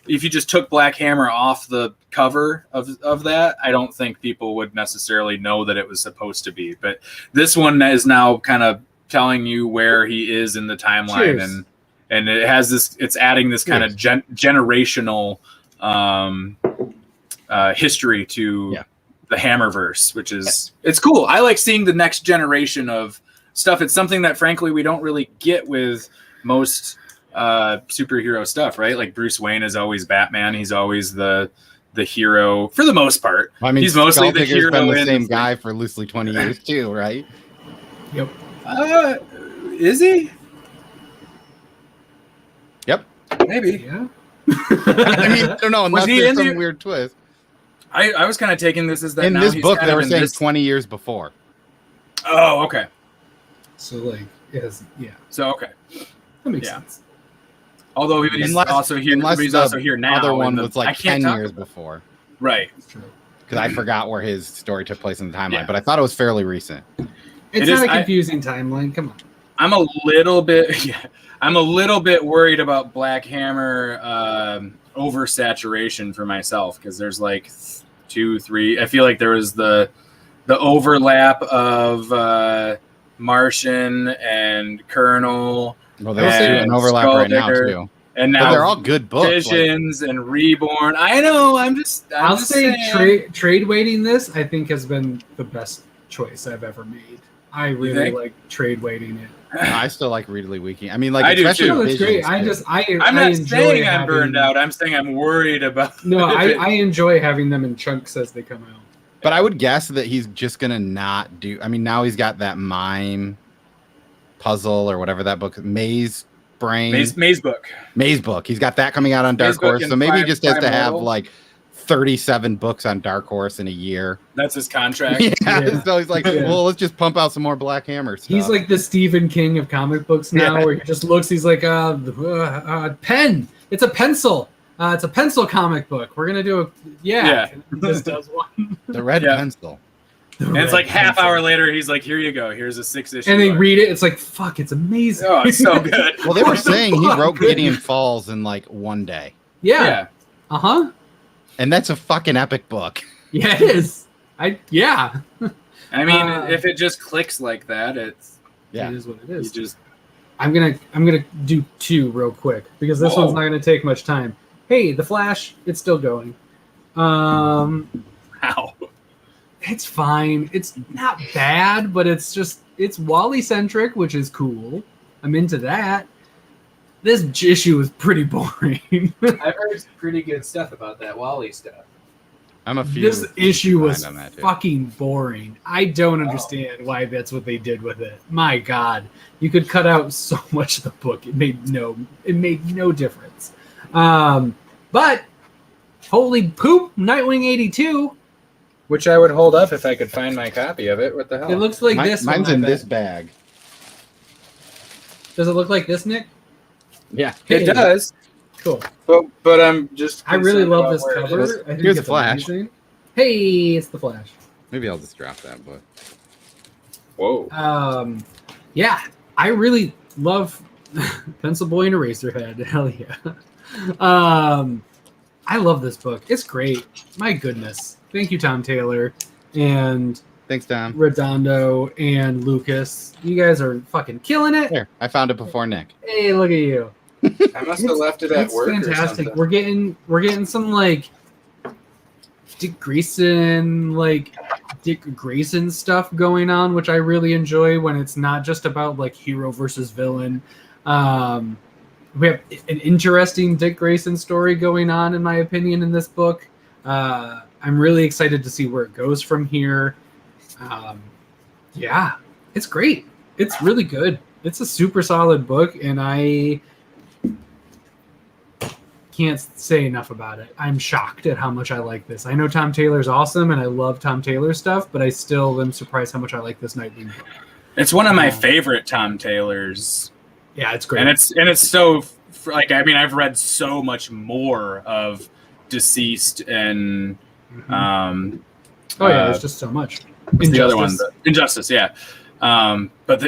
Speaker 3: if you just took Black Hammer off the cover of that, I don't think people would necessarily know that it was supposed to be. But this one is now kind of telling you where he is in the timeline.
Speaker 1: Cheers.
Speaker 3: And it has this, it's adding this kind of generational history to the Hammerverse, which is, it's cool. I like seeing the next generation of stuff. It's something that frankly we don't really get with most superhero stuff, right? Like Bruce Wayne is always Batman. He's always the hero for the most part.
Speaker 2: Well, I mean,
Speaker 3: he's mostly the
Speaker 2: Skulldigger's
Speaker 3: hero.
Speaker 2: been the
Speaker 3: in
Speaker 2: same guy for loosely 20 years too, right?
Speaker 1: Yep.
Speaker 3: Is he?
Speaker 2: Yep.
Speaker 3: Maybe.
Speaker 1: Yeah.
Speaker 2: I mean, I don't know, unless
Speaker 3: he
Speaker 2: there's
Speaker 3: in
Speaker 2: some
Speaker 3: the-
Speaker 2: weird twist.
Speaker 3: I was kind of taking this as that
Speaker 2: In
Speaker 3: now
Speaker 2: this
Speaker 3: he's
Speaker 2: book,
Speaker 3: kind
Speaker 2: they
Speaker 3: of
Speaker 2: were
Speaker 3: in
Speaker 2: saying
Speaker 3: this-
Speaker 2: 20 years before.
Speaker 3: Oh, okay.
Speaker 1: So like, yes, yeah,
Speaker 3: So okay.
Speaker 1: that makes
Speaker 3: Yeah.
Speaker 1: sense.
Speaker 3: Although he's
Speaker 2: Unless-
Speaker 3: also here.
Speaker 2: unless
Speaker 3: He's
Speaker 2: the
Speaker 3: also here now.
Speaker 2: Other one
Speaker 3: and
Speaker 2: was like
Speaker 3: I can't
Speaker 2: 10
Speaker 3: talk
Speaker 2: years
Speaker 3: about-
Speaker 2: before.
Speaker 3: Right.
Speaker 1: That's true.
Speaker 2: Because I forgot where his story took place in the timeline,
Speaker 3: Yeah.
Speaker 2: but I thought it was fairly recent.
Speaker 1: It's
Speaker 3: It is-
Speaker 1: not a confusing timeline. Come on.
Speaker 3: I'm a little bit. Yeah. I'm a little bit worried about Black Hammer oversaturation for myself because there's like 2, 3. I feel like there was the overlap of Martian and Colonel,
Speaker 2: Well, there's
Speaker 3: And
Speaker 2: an overlap right now
Speaker 3: Skulldigger.
Speaker 2: too.
Speaker 3: and
Speaker 2: But
Speaker 3: now
Speaker 2: they're all good books. like-
Speaker 3: Visions and Reborn. I know. I'm just
Speaker 1: I'll say
Speaker 3: saying.
Speaker 1: trade weighting this, I think, has been the best choice I've ever made. I really
Speaker 3: think?
Speaker 1: like trade weighting it.
Speaker 2: I still like Readly Weeking. I mean, like,
Speaker 3: I do
Speaker 2: especially
Speaker 3: too.
Speaker 1: No, it's great.
Speaker 2: Visions,
Speaker 1: I
Speaker 2: too.
Speaker 3: I'm
Speaker 1: I
Speaker 3: not
Speaker 1: enjoy
Speaker 3: saying I'm
Speaker 1: having-
Speaker 3: burned out. I'm saying I'm worried about.
Speaker 1: No,
Speaker 3: if it-
Speaker 1: I enjoy having them in chunks as they come out.
Speaker 2: But I would guess that he's just gonna not do. I mean, now he's got that mime puzzle or whatever that book, Maze Brain,
Speaker 3: Maze book.
Speaker 2: Maze book. He's got that coming out on
Speaker 3: Maze
Speaker 2: Dark
Speaker 3: book
Speaker 2: Horse,
Speaker 3: and
Speaker 2: so maybe he just has to have
Speaker 3: Primordial.
Speaker 2: like 37 books on Dark Horse in a year.
Speaker 3: That's his contract.
Speaker 2: Yeah.
Speaker 1: Yeah.
Speaker 2: So he's like,
Speaker 1: Yeah.
Speaker 2: well, let's just pump out some more Black Hammer stuff.
Speaker 1: He's like the Stephen King of comic books now,
Speaker 2: Yeah.
Speaker 1: where he just looks. He's like, pen. It's a pencil. It's a pencil comic book. We're gonna do a
Speaker 3: Yeah.
Speaker 1: And he just does one.
Speaker 2: the red
Speaker 3: Yeah.
Speaker 2: pencil.
Speaker 3: And it's like half hour later, he's like, "Here you go. Here's a 6-issue."
Speaker 1: And they
Speaker 3: book."
Speaker 1: read it. It's like, fuck. It's amazing.
Speaker 3: Oh, it's so good.
Speaker 2: Well, they were
Speaker 1: What the
Speaker 2: saying he
Speaker 1: fuck?
Speaker 2: wrote Gideon Falls in like one day,
Speaker 1: yeah.
Speaker 3: Yeah.
Speaker 1: Uh huh.
Speaker 2: and that's a fucking epic book.
Speaker 1: Yeah, it is. Yeah.
Speaker 3: I mean, if it just clicks like that, it
Speaker 1: is what it is.
Speaker 3: You just.
Speaker 1: I'm gonna do 2 real quick because this one's not gonna take much time. Hey, The Flash, it's still going.
Speaker 3: How?
Speaker 1: It's fine. It's not bad, but it's Wally centric, which is cool. I'm into that. This issue is pretty boring.
Speaker 3: I've heard pretty good stuff about that Wally stuff.
Speaker 1: This issue was fucking boring. I don't understand why that's what they did with it. My God, you could cut out so much of the book. It made no difference. But holy poop, Nightwing 82.
Speaker 3: Which I would hold up if I could find my copy of it. What the hell?
Speaker 1: It looks like this.
Speaker 2: Mine's in this bag.
Speaker 1: Does it look like this, Nick?
Speaker 2: Yeah,
Speaker 3: it does.
Speaker 1: Cool.
Speaker 3: But I'm just.
Speaker 1: I really love this cover. I think
Speaker 2: Here's
Speaker 1: it's
Speaker 2: the Flash.
Speaker 1: amazing. Hey, it's the Flash.
Speaker 2: Maybe I'll just drop that book.
Speaker 3: Whoa.
Speaker 1: Yeah, I really love Pencil Boy and Eraserhead. Hell yeah. I love this book. It's great. My goodness. Thank you, Tom Taylor, and
Speaker 2: thanks, Tom
Speaker 1: Redondo and Lucas. You guys are fucking killing it.
Speaker 2: Here, I found it before Nick.
Speaker 1: Hey, look at you.
Speaker 3: I must have left it at work.
Speaker 1: It's fantastic.
Speaker 3: Or something.
Speaker 1: We're getting some Dick Grayson stuff going on, which I really enjoy when it's not just about hero versus villain. We have an interesting Dick Grayson story going on, in my opinion, in this book. I'm really excited to see where it goes from here. Yeah, it's great. It's really good. It's a super solid book, and I can't say enough about it. I'm shocked at how much I like this. I know Tom Taylor's awesome, and I love Tom Taylor stuff, but I still am surprised how much I like this Nightwing book.
Speaker 3: It's one of my favorite Tom Taylor's.
Speaker 1: Yeah, it's great.
Speaker 3: And it's so I've read so much more of Deceased and
Speaker 1: there's just so much.
Speaker 3: The other one, Injustice, yeah. But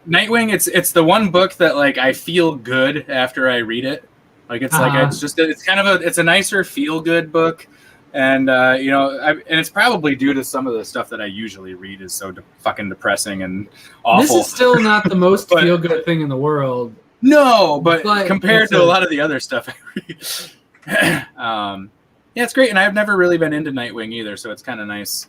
Speaker 3: Nightwing, it's the one book that I feel good after I read it. It's a nicer feel good book, and and it's probably due to some of the stuff that I usually read is so fucking depressing and awful.
Speaker 1: This is still not the most feel good thing in the world.
Speaker 3: No, but compared to a lot of the other stuff I read. Yeah, it's great, and I've never really been into Nightwing either, so it's kind of nice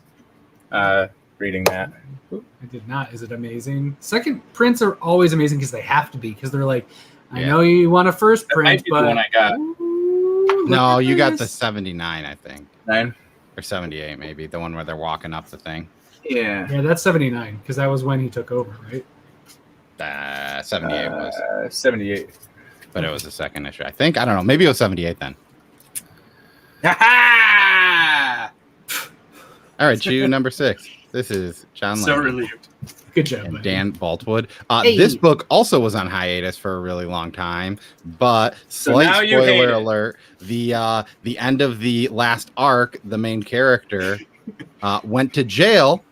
Speaker 3: reading that.
Speaker 1: I did not. Is it amazing? Second prints are always amazing because they have to be, because they're I know you want a first print, but
Speaker 3: the one I got.
Speaker 2: No, you got the 79, I think.
Speaker 3: 9
Speaker 2: or 78, maybe the one where they're walking up the thing.
Speaker 3: Yeah,
Speaker 1: that's 79 because that was when he took over, right?
Speaker 2: 78 was
Speaker 3: 78,
Speaker 2: but it was the second issue, I think. I don't know. Maybe it was 78 then. All right, Jew number 6. This is John
Speaker 3: so
Speaker 2: Lennon.
Speaker 3: relieved.
Speaker 1: Good job,
Speaker 2: and
Speaker 1: buddy.
Speaker 2: Dan Boltwood. This book also was on hiatus for a really long time, but slight spoiler alert: the end of the last arc, the main character went to jail,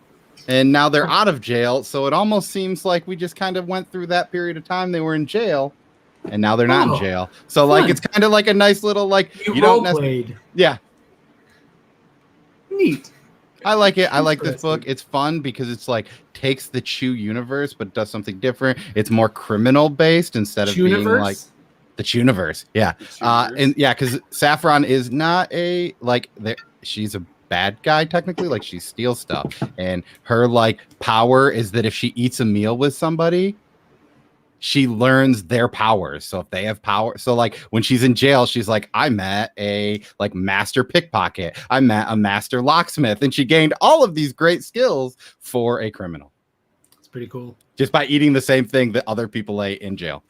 Speaker 2: and now they're out of jail. So it almost seems like we just kind of went through that period of time they were in jail, and now they're not in jail. So
Speaker 1: fun.
Speaker 2: it's kind of like a nice little
Speaker 1: you role played.
Speaker 2: Yeah,
Speaker 1: neat.
Speaker 2: I like it. I like this book. It's fun because it's takes the Chew universe but does something different. It's more criminal based instead of being the Chew-niverse. Yeah. Because Saffron is not she's a bad guy technically. She steals stuff, and her power is that if she eats a meal with somebody, she learns their powers. So if they have power, so when she's in jail, she's I met a master pickpocket. I met a master locksmith, and she gained all of these great skills for a criminal.
Speaker 1: It's pretty cool.
Speaker 2: Just by eating the same thing that other people ate in jail.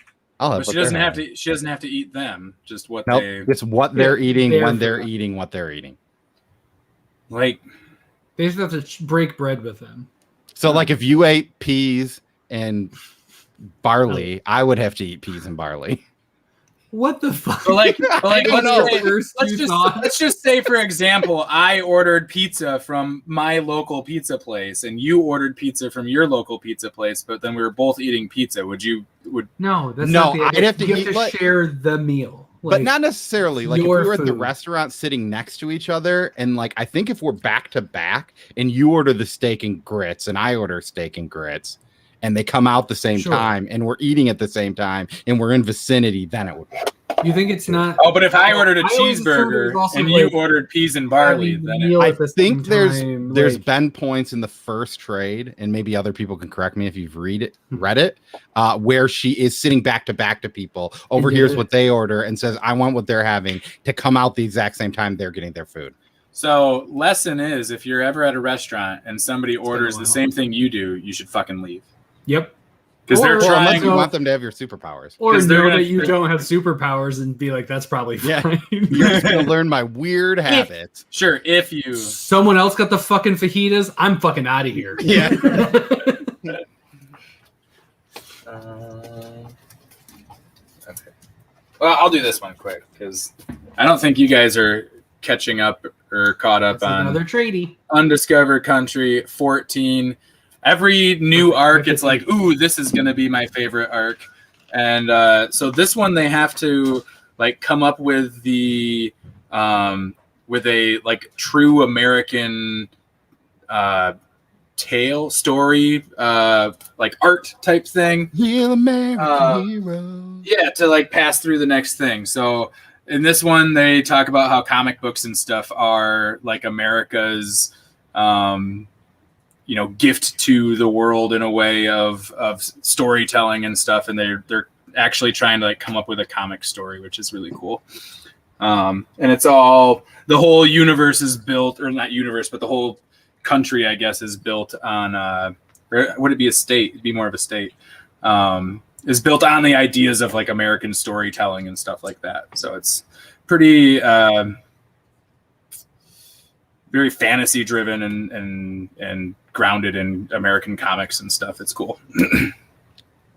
Speaker 3: She doesn't have to. She doesn't have to eat them. Just what
Speaker 2: it's what they're eating when they're eating what they're eating.
Speaker 1: They just have to break bread with them.
Speaker 2: So if you ate peas and barley, I would have to eat peas and barley.
Speaker 1: What the fuck?
Speaker 3: Let's just say, for example, I ordered pizza from my local pizza place, and you ordered pizza from your local pizza place, but then we were both eating pizza.
Speaker 1: No, that's not the idea. You have to share the meal.
Speaker 2: but not necessarily. Like if we
Speaker 1: your
Speaker 2: were at the
Speaker 1: food.
Speaker 2: restaurant sitting next to each other, and like I think if we're back to back, and you order the steak and grits, and I order steak and grits, and they come out the same time, and we're eating at the same time, and we're in vicinity, then it would work.
Speaker 1: You think it's not?
Speaker 3: Oh, but if I ordered a
Speaker 1: always assumed it
Speaker 3: cheeseburger
Speaker 1: was also
Speaker 3: and
Speaker 1: like
Speaker 3: you ordered peas and barley, then
Speaker 1: meal
Speaker 2: I
Speaker 1: at the
Speaker 2: think
Speaker 1: same
Speaker 2: there's
Speaker 1: time, like-
Speaker 2: been points in the first trade, and maybe other people can correct me if you've read it, where she is sitting back to people, overhears what they order and says, "I want what they're having," to come out the exact same time they're getting their food.
Speaker 3: So lesson is, if you're ever at a restaurant and somebody orders the same thing you do, you should fucking leave.
Speaker 1: Yep.
Speaker 3: Because they're trying.
Speaker 2: Unless you want them to have your superpowers,
Speaker 1: or know that you don't have superpowers and be like, "That's probably fine."
Speaker 2: You're just gonna learn my weird habits.
Speaker 3: Sure, if you
Speaker 1: someone else got the fucking fajitas, I'm fucking out of here.
Speaker 2: Yeah.
Speaker 3: Okay. Well, I'll do this one quick because I don't think you guys are catching up or caught up on
Speaker 1: another tradie.
Speaker 3: Undiscovered Country 14. Every new arc, it's like, ooh, this is going to be my favorite arc. And so this one, they have to like come up with with a like true American tale story, like art type thing.
Speaker 2: Real American hero.
Speaker 3: Yeah, to like pass through the next thing. So in this one, they talk about how comic books and stuff are like America's gift to the world in a way of storytelling and stuff, and they're actually trying to like come up with a comic story, which is really cool. And it's all, the whole universe is built, or not universe, but the whole country, I guess, is built on or would it be a state? It'd be more of a state. Is built on the ideas of like American storytelling and stuff like that. So it's pretty very fantasy driven and grounded in American comics and stuff. It's cool.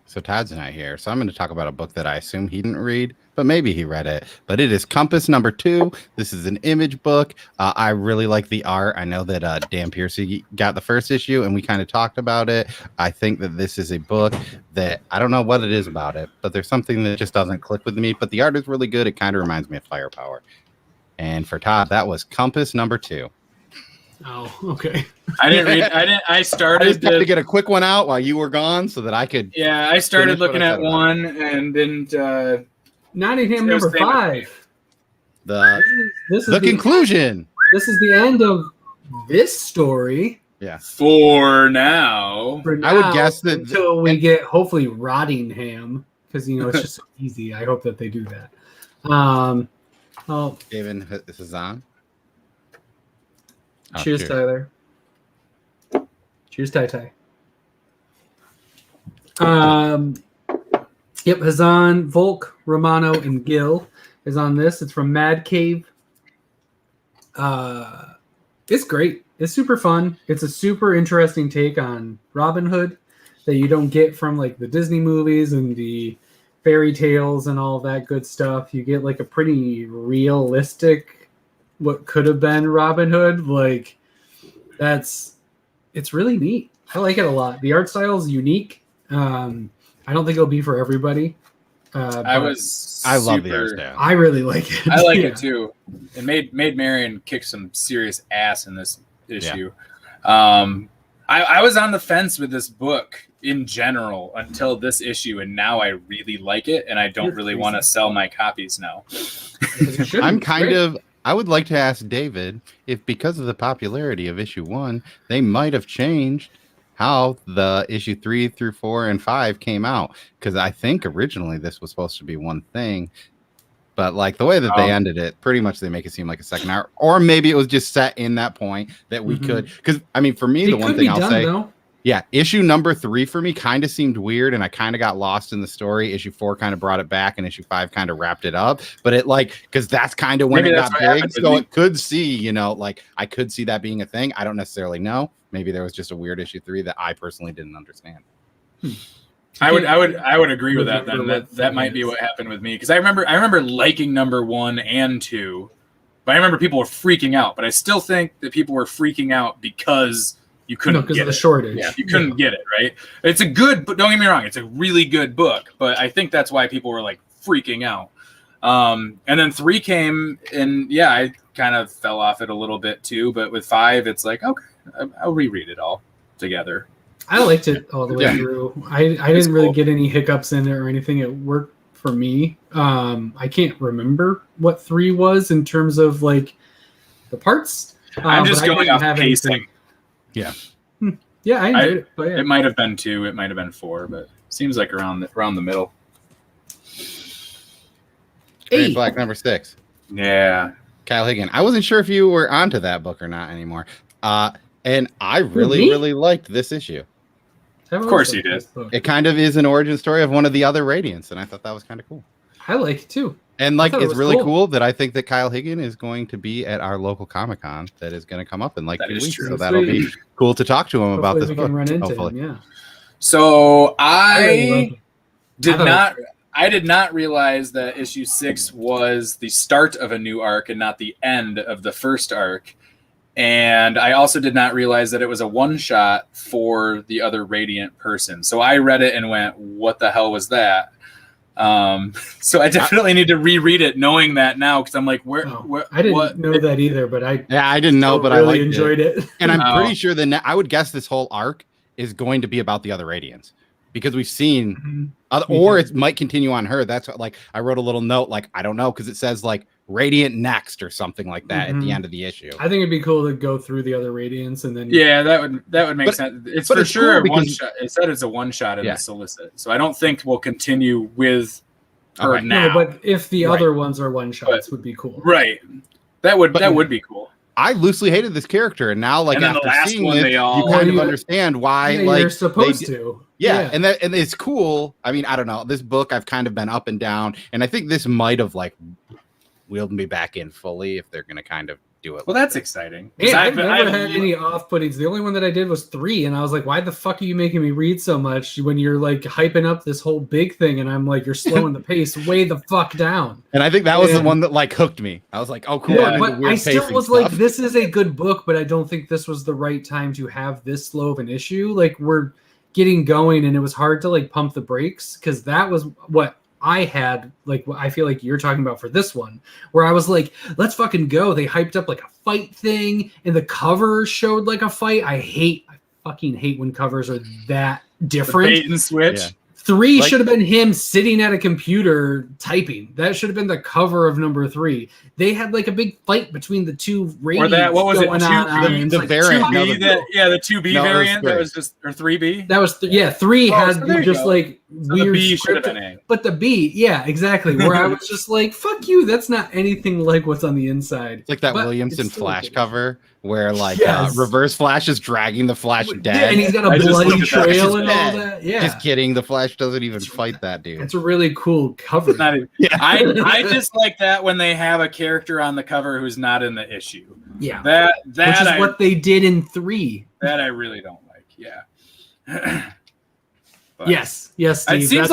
Speaker 2: So Todd's not here, so I'm going to talk about a book that I assume he didn't read, but maybe he read it. But it is Compass number 2. This is an image book. I really like the art. I know that Dan Piercy got the first issue, and we kind of talked about it. I think that this is a book that I don't know what it is about it, but there's something that just doesn't click with me. But the art is really good. It kind of reminds me of Firepower. And for Todd, that was Compass number 2.
Speaker 1: Oh, okay.
Speaker 3: I didn't read. I started
Speaker 2: to get a quick one out while you were gone, so that I could.
Speaker 3: Yeah, I started looking at one and didn't.
Speaker 1: Nottingham number 5.
Speaker 2: This is the conclusion.
Speaker 1: This is the end of this story.
Speaker 2: Yeah.
Speaker 3: For now,
Speaker 2: I would guess that
Speaker 1: until we get hopefully Rottingham, because it's just so easy. I hope that they do that.
Speaker 2: David, this is on.
Speaker 1: Cheers, Tyler. Cheers, Tai. Yep, Hazan, Volk, Romano, and Gil is on this. It's from Mad Cave. It's great. It's super fun. It's a super interesting take on Robin Hood that you don't get from like the Disney movies and the fairy tales and all that good stuff. You get like a pretty realistic what could have been Robin Hood. Like it's really neat. I like it a lot. The art style is unique. I don't think it'll be for everybody.
Speaker 2: I love the art style.
Speaker 1: I really like it.
Speaker 3: I like it too. It made Marion kick some serious ass in this issue. Yeah. I was on the fence with this book in general until this issue, and now I really like it, and I don't really want to sell my copies now.
Speaker 2: I would like to ask David if, because of the popularity of issue 1, they might have changed how the issue 3 through 4 and 5 came out. Because I think originally this was supposed to be one thing, but like the way that they ended it, pretty much they make it seem like a second hour, or maybe it was just set in that point that we could. Because I mean, for me, the one thing I'll say. Though. Yeah, issue number 3 for me kind of seemed weird, and I kind of got lost in the story. Issue 4 kind of brought it back, and issue 5 kind of wrapped it up. But it because that's kind of when it got big. So it could see, I could see that being a thing. I don't necessarily know. Maybe there was just a weird issue 3 that I personally didn't understand.
Speaker 3: I would agree with that. Then that might be what happened with me, because I remember liking number 1 and 2, but I remember people were freaking out. But I still think that people were freaking out because you couldn't get
Speaker 1: the shortage.
Speaker 3: Yeah, you couldn't get it, right? It's a good, but don't get me wrong, it's a really good book. But I think that's why people were like freaking out. And then 3 came, and yeah, I kind of fell off it a little bit too. But with 5, it's like, okay, I'll reread it all together.
Speaker 1: I liked it all the way through. I didn't really get any hiccups in it or anything. It worked for me. I can't remember what 3 was in terms of like the parts.
Speaker 3: I'm just going off pacing.
Speaker 2: Yeah.
Speaker 1: Yeah, I enjoyed it. But yeah.
Speaker 3: It might have been 2, it might have been 4, but seems like around the middle.
Speaker 2: Green Flag number 6.
Speaker 3: Yeah.
Speaker 2: Kyle Higgin. I wasn't sure if you were onto that book or not anymore. And I really liked this issue.
Speaker 3: Of course you did.
Speaker 2: It kind of is an origin story of one of the other Radiants, and I thought that was kind of cool.
Speaker 1: I like it too.
Speaker 2: And like, it's really cool that I think that Kyle Higgin is going to be at our local Comic-Con that is going to come up in like 2 weeks.
Speaker 3: True.
Speaker 2: So that'll be cool to talk to him about this book.
Speaker 1: Run into him, yeah.
Speaker 3: So I did not realize that issue 6 was the start of a new arc and not the end of the first arc. And I also did not realize that it was a one-shot for the other Radiant person. So I read it and went, what the hell was that? So I definitely need to reread it knowing that now, because I'm like, where
Speaker 1: I didn't know that either, but I
Speaker 2: didn't know, but
Speaker 1: really
Speaker 2: I
Speaker 1: enjoyed it.
Speaker 2: And I'm pretty sure I would guess this whole arc is going to be about the other Radiants, because we've seen or it might continue on her. That's what, like, I wrote a little note, like, I don't know, because it says like Radiant next or something like that at the end of the issue.
Speaker 1: I think it'd be cool to go through the other Radiants and then
Speaker 3: that would make sense. It's for sure cool, a one shot. It said it's a one shot in the solicit, so I don't think we'll continue with her now.
Speaker 1: No, but if the other ones are one shots, would be cool.
Speaker 3: Right, that would be cool.
Speaker 2: I loosely hated this character, and now, like, after seeing it, you kind of understand why. Like,
Speaker 1: you're supposed to.
Speaker 2: Yeah, and it's cool. I mean, I don't know. This book, I've kind of been up and down, and I think this might have like wheeled me back in fully if they're going to kind of do it.
Speaker 3: Well, that's exciting.
Speaker 1: Yeah, I've never had any off-puttings. The only one that I did was 3, and I was like, why the fuck are you making me read so much when you're like hyping up this whole big thing, and I'm like, you're slowing the pace way the fuck down.
Speaker 2: And I think that was the one that like hooked me. I was like, oh, cool.
Speaker 1: Yeah, but I still was like, this is a good book, but I don't think this was the right time to have this slow of an issue. Like, we're getting going, and it was hard to like pump the brakes, because that was what I had, like, I feel like you're talking about for this one, where I was like, let's fucking go. They hyped up like a fight thing, and the cover showed like a fight. I fucking hate when covers are that different.
Speaker 3: Bait and switch.
Speaker 2: Yeah.
Speaker 1: 3 should have been him sitting at a computer typing. That should have been the cover of number 3. They had like a big fight between the two Radiants.
Speaker 3: Or that, what was it?
Speaker 2: The variant.
Speaker 3: 2B, the 2B variant. That was just, or 3B.
Speaker 1: That was 3 had just like
Speaker 3: so
Speaker 1: weird.
Speaker 3: The B should have been A.
Speaker 1: But the B, yeah, exactly. Where I was just like, "Fuck you." That's not anything like what's on the inside.
Speaker 2: It's like that Williamson Flash cover where like Reverse Flash is dragging the Flash dead.
Speaker 1: Yeah, and he's got a bloody trail and all that. Yeah,
Speaker 2: just kidding. The Flash doesn't even fight that dude.
Speaker 1: It's a really cool cover.
Speaker 3: I just like that when they have a character on the cover who's not in the issue.
Speaker 1: Yeah,
Speaker 3: that
Speaker 1: which is what they did in 3.
Speaker 3: That I really don't like. Yeah.
Speaker 1: Yes, Steve.
Speaker 3: It seems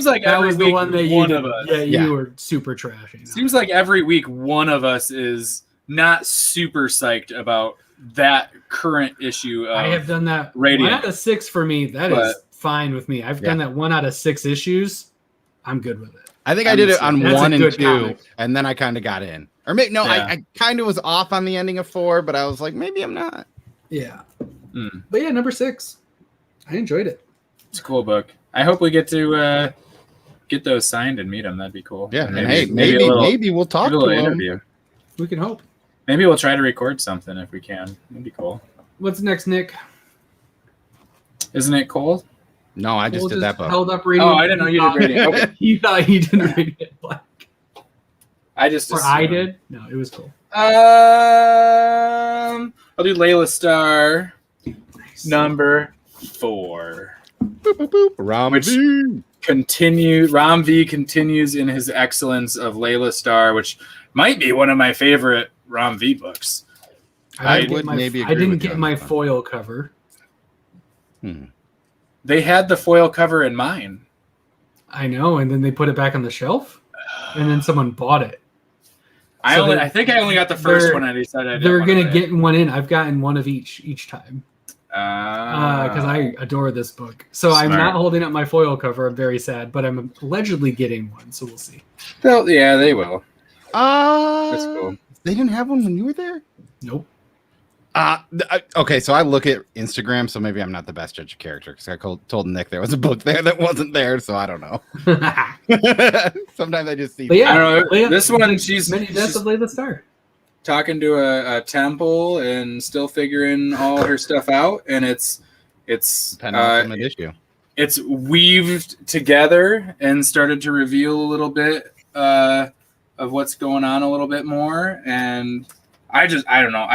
Speaker 3: like
Speaker 1: that
Speaker 3: every
Speaker 1: was the
Speaker 3: week
Speaker 1: one that
Speaker 3: one
Speaker 1: you
Speaker 3: of us.
Speaker 1: you were super trashy.
Speaker 3: Seems like every week one of us is not super psyched about that current issue. Of
Speaker 1: I have done that.
Speaker 3: Radiant.
Speaker 1: 1 out of 6 for me. That is fine with me. I've done that 1 out of 6 issues. I'm good with it.
Speaker 2: I think I did it on 1 and 2,
Speaker 1: comic.
Speaker 2: and then I kind of got in. Or maybe I kind of was off on the ending of 4, but I was like, maybe I'm not.
Speaker 1: Yeah. But yeah, number 6. I enjoyed it.
Speaker 3: It's a cool book. I hope we get to get those signed and meet them. That'd be cool.
Speaker 2: Yeah, and maybe we'll talk to them.
Speaker 3: Interview.
Speaker 1: We can hope.
Speaker 3: Maybe we'll try to record something if we can. That'd be cool.
Speaker 1: What's next, Nick?
Speaker 3: Isn't it Cole?
Speaker 2: No, I just did that book.
Speaker 1: Held up Radiant.
Speaker 3: Oh, I didn't know you did Radiant. Okay.
Speaker 1: He thought he did Radiant Black.
Speaker 3: I just
Speaker 1: assumed. I did? No, it was cool.
Speaker 3: I'll do Layla Star. Nice. Number 4.
Speaker 2: Boop, boop, boop. Ram
Speaker 3: V continues in his excellence of Layla Star, which might be one of my favorite Ram V books.
Speaker 1: I didn't get my foil cover.
Speaker 3: They had the foil cover in mine.
Speaker 1: I know, and then they put it back on the shelf, and then someone bought it.
Speaker 3: I think I only got the first one. I decided
Speaker 1: they're gonna get one in. I've gotten one of each time. because I adore this book. So
Speaker 3: Smart.
Speaker 1: I'm not holding up my foil cover. I'm very sad, but I'm allegedly getting one, so we'll see.
Speaker 3: Yeah, they will. That's cool.
Speaker 2: They didn't have one when you were there?
Speaker 1: Nope.
Speaker 2: Okay, so I look at Instagram, so maybe I'm not the best judge of character because I told Nick there was a book there that wasn't there, so I don't know. Sometimes I just see.
Speaker 1: But yeah,
Speaker 3: I don't know.
Speaker 1: Leia,
Speaker 3: This one, she's
Speaker 1: many deaths of Layla Starr.
Speaker 3: talking to a temple and still figuring all her stuff out, and it's
Speaker 2: penultimate issue.
Speaker 3: It's weaved together and started to reveal a little bit of what's going on a little bit more, and I don't know.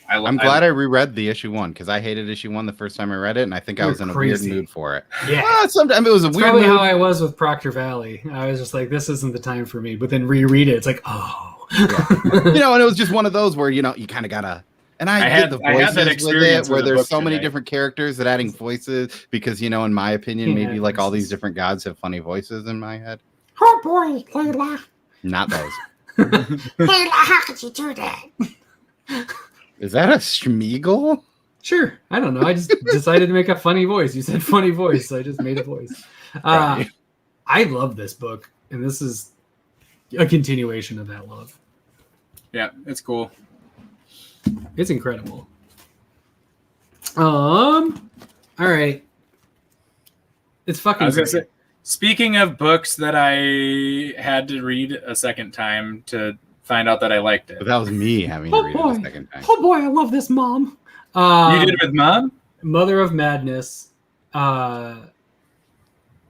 Speaker 2: I'm glad I reread the issue 1 because I hated issue 1 the first time I read it, and I think I was in a weird mood for it.
Speaker 1: Yeah,
Speaker 2: sometimes it was a weird
Speaker 1: probably
Speaker 2: mood.
Speaker 1: how I was with Proctor Valley. I was just like, this isn't the time for me. But then reread it, it's like, oh,
Speaker 2: yeah. And it was just one of those where you kind of gotta. And I had the voices
Speaker 3: that experience
Speaker 2: with it, where there's so many
Speaker 3: today.
Speaker 2: different characters that adding voices because in my opinion, maybe like all these different gods have funny voices in my head.
Speaker 4: Oh boy, Layla.
Speaker 2: Not those.
Speaker 4: Layla, how could you do that?
Speaker 2: Is that a Schmeagle?
Speaker 1: Sure. I don't know. I just decided to make a funny voice. You said funny voice, so I just made a voice.
Speaker 2: Right.
Speaker 1: I love this book, and this is a continuation of that love.
Speaker 3: Yeah, it's cool.
Speaker 1: It's incredible. All right. It's fucking
Speaker 3: I was gonna
Speaker 1: great.
Speaker 3: say, speaking of books that I had to read a second time to find out that I liked it.
Speaker 2: But that was me having to read it a second time.
Speaker 1: Oh boy, I love this, Mom.
Speaker 3: You did it with Mom?
Speaker 1: Mother of Madness.
Speaker 2: It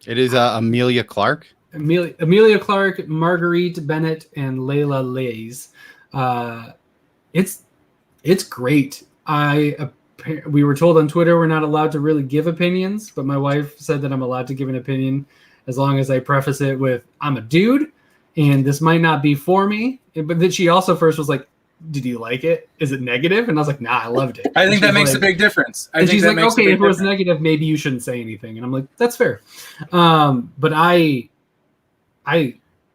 Speaker 2: is Amelia Clark.
Speaker 1: Amelia Clark, Marguerite Bennett, and Layla Lays. It's great. We were told on Twitter we're not allowed to really give opinions, but my wife said that I'm allowed to give an opinion as long as I preface it with I'm a dude and this might not be for me. But then she also first was like, did you like it? Is it negative? And I was like, nah, I loved it.
Speaker 3: I think that makes
Speaker 1: like,
Speaker 3: a big difference.
Speaker 1: And she's like, okay, if it was negative, maybe you shouldn't say anything. And I'm like, that's fair. But I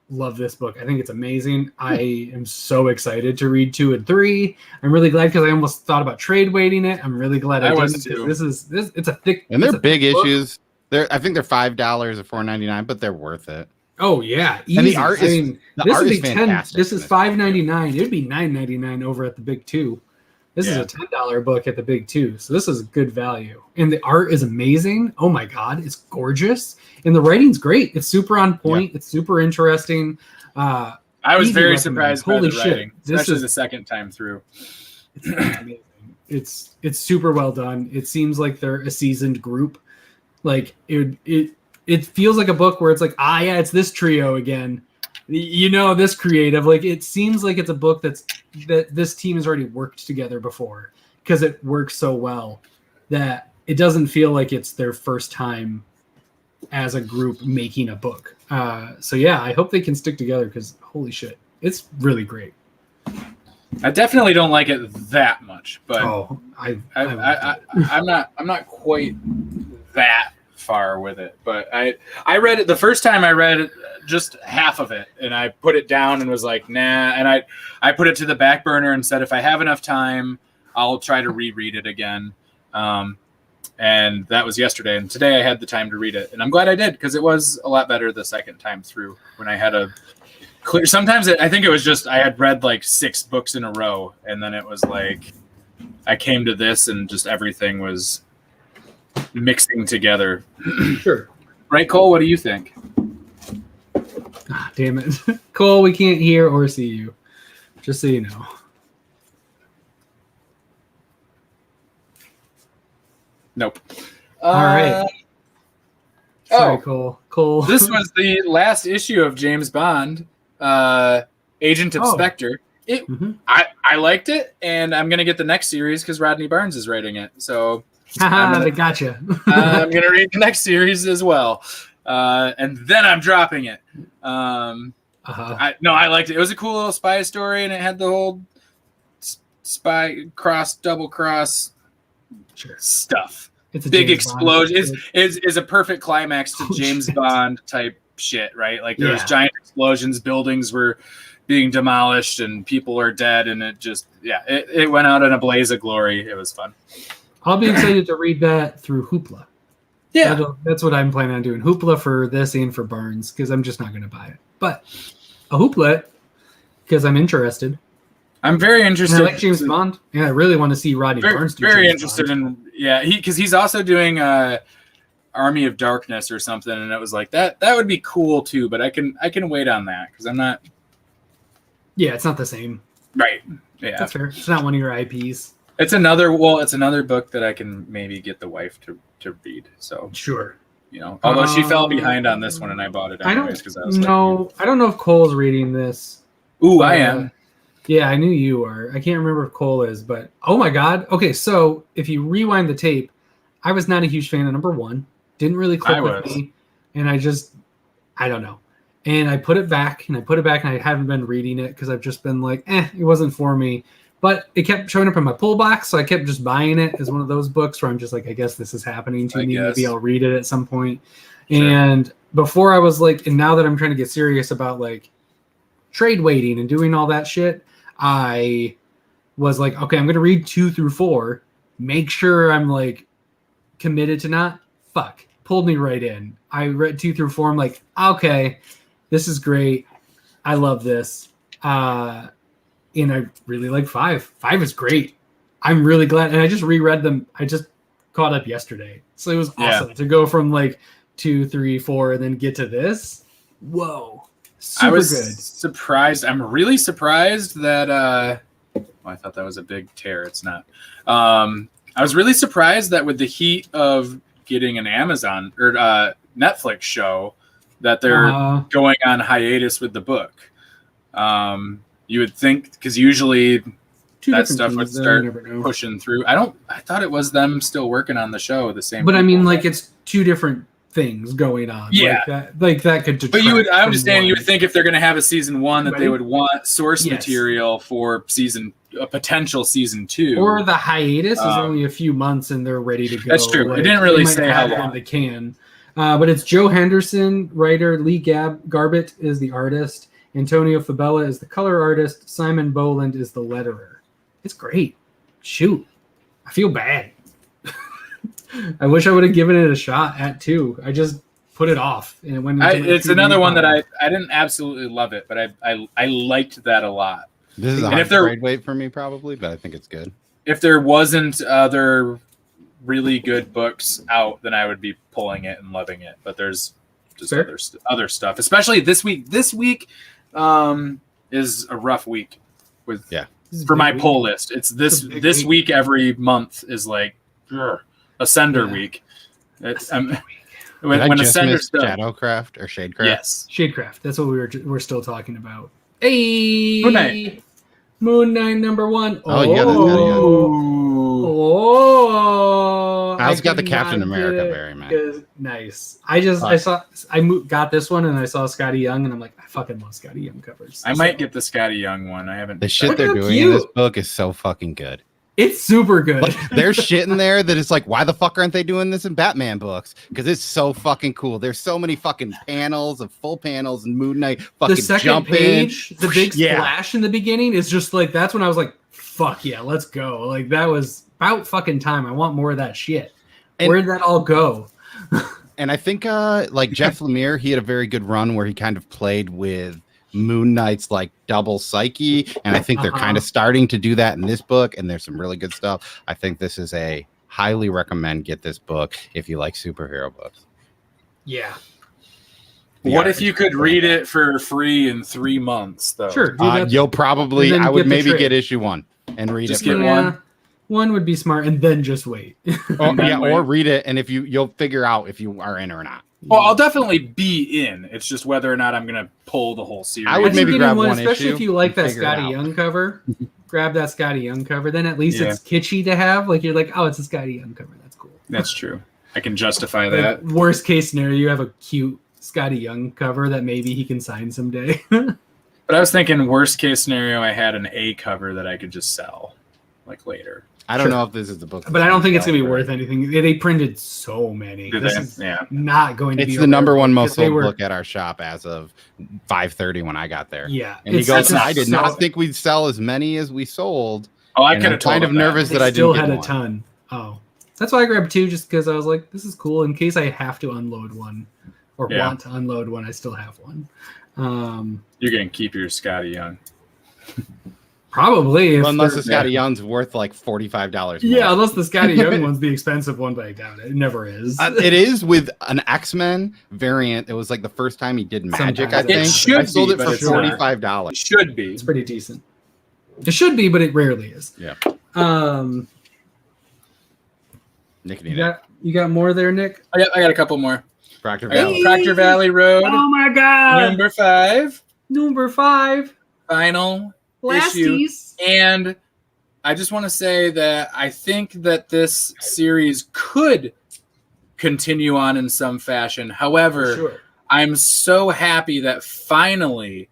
Speaker 1: love this book. I think it's amazing. I am so excited to read 2 and 3. I'm really glad because I almost thought about trade weighting it. I'm really glad I
Speaker 3: was
Speaker 1: didn't.
Speaker 3: too.
Speaker 1: This it's a thick
Speaker 2: And they're big
Speaker 1: book.
Speaker 2: issues. I think they're $5 or $4.99, but they're worth it.
Speaker 1: Oh yeah, easy.
Speaker 2: And the art is
Speaker 1: this is
Speaker 2: fantastic.
Speaker 1: This is $5.99. It'd be $9.99 over at the Big Two. This is a $10 book at the Big Two, so this is good value. And the art is amazing. Oh my god, it's gorgeous, and the writing's great. It's super on point. It's super interesting.
Speaker 3: I was very surprised by
Speaker 1: Holy
Speaker 3: the
Speaker 1: shit.
Speaker 3: writing, especially the second time through.
Speaker 1: It's amazing. It's super well done. It seems like they're a seasoned group. Like it feels like a book where it's like, yeah, it's this trio again. This creative. Like it seems like it's a book that this team has already worked together before because it works so well that it doesn't feel like it's their first time as a group making a book. So yeah, I hope they can stick together because holy shit, it's really great.
Speaker 3: I definitely don't like it that much, but
Speaker 1: I'm
Speaker 3: not quite that far with it. But I read it the first time. I read just half of it, and I put it down and was like, nah. And I put it to the back burner and said, if I have enough time, I'll try to reread it again. And that was yesterday, and today I had the time to read it, and I'm glad I did because it was a lot better the second time through when I had a clear. Sometimes I think it was just I had read like 6 books in a row, and then it was like I came to this, and just everything was mixing together.
Speaker 1: Sure.
Speaker 3: Right, Cole? What do you think?
Speaker 1: Damn it. Cole, we can't hear or see you. Just so you know.
Speaker 3: Nope.
Speaker 1: All right. Sorry,
Speaker 3: Oh,
Speaker 1: Cole.
Speaker 3: this was the last issue of James Bond, Agent of Spectre. I liked it, and I'm gonna get the next series because Rodney Barnes is writing it. So
Speaker 1: They gotcha.
Speaker 3: I'm gonna read the next series as well, and then I'm dropping it. I liked it. It was a cool little spy story, and it had the whole spy double cross stuff.
Speaker 1: It's a
Speaker 3: big
Speaker 1: James
Speaker 3: explosion.
Speaker 1: Bond.
Speaker 3: Is a perfect climax to James Bond type shit, right? Like there was giant explosions, buildings were being demolished and people are dead, and it went out in a blaze of glory. It was fun.
Speaker 1: I'll be excited to read that through Hoopla.
Speaker 3: Yeah,
Speaker 1: That's what I'm planning on doing. Hoopla for this and for Barnes, because I'm just not going to buy it. But a Hoopla, because I'm interested.
Speaker 3: I'm very interested.
Speaker 1: And I like James Bond, and I really want to see Rodney Barnes do
Speaker 3: very
Speaker 1: James
Speaker 3: interested
Speaker 1: Bond.
Speaker 3: because he's also doing Army of Darkness or something, and it was like that would be cool too. But I can wait on that because I'm not.
Speaker 1: Yeah, it's not the same.
Speaker 3: Right. Yeah,
Speaker 1: That's fair. It's not one of your IPs.
Speaker 3: It's another book that I can maybe get the wife to read. So
Speaker 1: Sure.
Speaker 3: Although she fell behind on this one and I bought it anyways because I was
Speaker 1: I don't know if Cole's reading this.
Speaker 3: Ooh, I am.
Speaker 1: Yeah, I knew you were. I can't remember if Cole is, but oh my God. Okay, so if you rewind the tape, I was not a huge fan of number 1. Didn't really click with me. And I don't know. And I put it back and I haven't been reading it because I've just been like, it wasn't for me. But it kept showing up in my pull box, so I kept just buying it as one of those books where I'm just like, I guess this is happening to me. Maybe I'll read it at some point. Sure. And before I was like, and now that I'm trying to get serious about like trade waiting and doing all that shit, I was like, okay, I'm going to read 2 through 4. Make sure I'm like committed to not. Fuck. Pulled me right in. I read 2 through 4. I'm like, okay, this is great. I love this. And I really like 5. 5 is great. I'm really glad. And I just reread them. I just caught up yesterday. So it was awesome to go from like 2, 3, 4 and then get to this. Whoa. Super
Speaker 3: I was
Speaker 1: good.
Speaker 3: Surprised. I'm really surprised that I thought that was a big tear. It's not. I was really surprised that with the heat of getting an Amazon or Netflix show that they're going on hiatus with the book. You would think, because usually that stuff would start pushing through. I thought it was them still working on the show the same.
Speaker 1: But I mean, like, it's 2 different things going on.
Speaker 3: Yeah,
Speaker 1: like that could detract.
Speaker 3: But I understand. You would think if they're going to have a season 1 that they would want source material for a potential season 2.
Speaker 1: Or the hiatus is only a few months and they're ready to go.
Speaker 3: That's true.
Speaker 1: Like,
Speaker 3: it didn't really say how long
Speaker 1: they can. But it's Joe Henderson, writer. Lee Garbett is the artist. Antonio Fabella is the color artist. Simon Boland is the letterer. It's great. Shoot. I feel bad. I wish I would have given it a shot at 2. I just put it off. And it went
Speaker 3: it's another one that I didn't absolutely love it, but I liked that a lot.
Speaker 2: This is a hard grade weight for me probably, but I think it's good. If
Speaker 3: there wasn't other really good books out, then I would be pulling it and loving it. But there's just other stuff, especially this week. This week is a rough week for my pull list. It's this week every month is like Ascender week. It's when Ascender's done.
Speaker 2: Shadowcraft or Shadecraft?
Speaker 3: Yes,
Speaker 1: Shadecraft. That's what we're still talking about. Hey, Moon Knight number 1.
Speaker 2: Oh, you got that.
Speaker 1: Oh,
Speaker 2: I also got the Captain America very man.
Speaker 1: Nice. I got this one and I saw Scotty Young and I'm like, I fucking love Scotty Young covers.
Speaker 3: I might get the Scotty Young one. I haven't.
Speaker 2: The shit they're doing in this book is so fucking good.
Speaker 1: It's super good.
Speaker 2: Like, there's shit in there that is like, why the fuck aren't they doing this in Batman books? Because it's so fucking cool. There's so many fucking panels of full panels and Moon Knight fucking
Speaker 1: the second
Speaker 2: jump
Speaker 1: page,
Speaker 2: in.
Speaker 1: The big splash in the beginning is just like, that's when I was like, fuck yeah, let's go. Like, that was about fucking time. I want more of that shit. Where'd that all go?
Speaker 2: And I think like Jeff Lemire, he had a very good run where he kind of played with Moon Knight's like double psyche, and I think they're kind of starting to do that in this book, and there's some really good stuff. I think this is a highly recommend get this book if you like superhero books.
Speaker 1: Yeah.
Speaker 3: What if you could read it for free in 3 months though?
Speaker 1: Sure.
Speaker 2: You'll probably I would maybe get issue 1 and read
Speaker 3: just
Speaker 2: it.
Speaker 3: Get one.
Speaker 1: One would be smart, and then just wait.
Speaker 2: Or read it, and if you'll figure out if you are in or not.
Speaker 3: Well, I'll definitely be in. It's just whether or not I'm going to pull the whole series.
Speaker 2: I would maybe grab one
Speaker 1: especially
Speaker 2: issue
Speaker 1: if you like that Scotty Young cover. Grab that Scotty Young cover. Then at least it's kitschy to have. Like, you're like, oh, it's a Scotty Young cover. That's cool.
Speaker 3: That's true. I can justify that.
Speaker 1: Worst case scenario, you have a cute Scotty Young cover that maybe he can sign someday.
Speaker 3: But I was thinking worst case scenario, I had an A cover that I could just sell like later.
Speaker 2: I don't know if this is the book,
Speaker 1: but I don't think it's gonna be worth anything. They printed so many.
Speaker 3: Did
Speaker 1: This
Speaker 3: they?
Speaker 1: is
Speaker 3: Yeah.
Speaker 1: not going to be.
Speaker 2: It's the number one most
Speaker 1: because
Speaker 2: sold book at our shop as of 5:30 when I got there.
Speaker 1: Yeah,
Speaker 2: And he
Speaker 1: it's
Speaker 2: goes,
Speaker 1: just
Speaker 2: I did
Speaker 1: so-
Speaker 2: not think we'd sell as many as we sold.
Speaker 3: Oh, I
Speaker 2: And
Speaker 3: could
Speaker 2: I'm
Speaker 3: have told
Speaker 2: kind of
Speaker 3: him that.
Speaker 2: nervous
Speaker 1: They
Speaker 2: that I
Speaker 1: still
Speaker 2: didn't
Speaker 1: had
Speaker 2: get
Speaker 1: a
Speaker 2: one.
Speaker 1: ton. Oh, that's why I grabbed 2, just because I was like, this is cool in case I have to unload one or
Speaker 3: Yeah.
Speaker 1: want to unload one. I still have one.
Speaker 3: You're gonna keep your Scotty Young.
Speaker 1: Probably, if
Speaker 2: Well, unless the
Speaker 1: they're-
Speaker 2: Scotty Young's worth like $45 more.
Speaker 1: yeah, unless the Scotty Young one's the expensive one, but I doubt it. It never is.
Speaker 2: It is with an X-Men variant. It was like the first time he did magic, I
Speaker 1: Sometimes
Speaker 3: it
Speaker 2: think.
Speaker 3: should
Speaker 2: I sold
Speaker 3: be,
Speaker 2: it
Speaker 3: but
Speaker 2: for
Speaker 3: it's not.
Speaker 2: $45.
Speaker 3: It should be.
Speaker 1: It's pretty decent. It should be, but it rarely is.
Speaker 2: Yeah.
Speaker 1: You got more there, Nick?
Speaker 3: I got a couple more.
Speaker 2: Proctor
Speaker 3: I got
Speaker 2: Valley.
Speaker 3: Proctor Valley Road,
Speaker 1: Oh my god!
Speaker 3: number 5,
Speaker 1: Number 5.
Speaker 3: final
Speaker 1: Lasties.
Speaker 3: And I just want to say that I think that this series could continue on in some fashion. However,
Speaker 1: Sure.
Speaker 3: I'm so happy that finally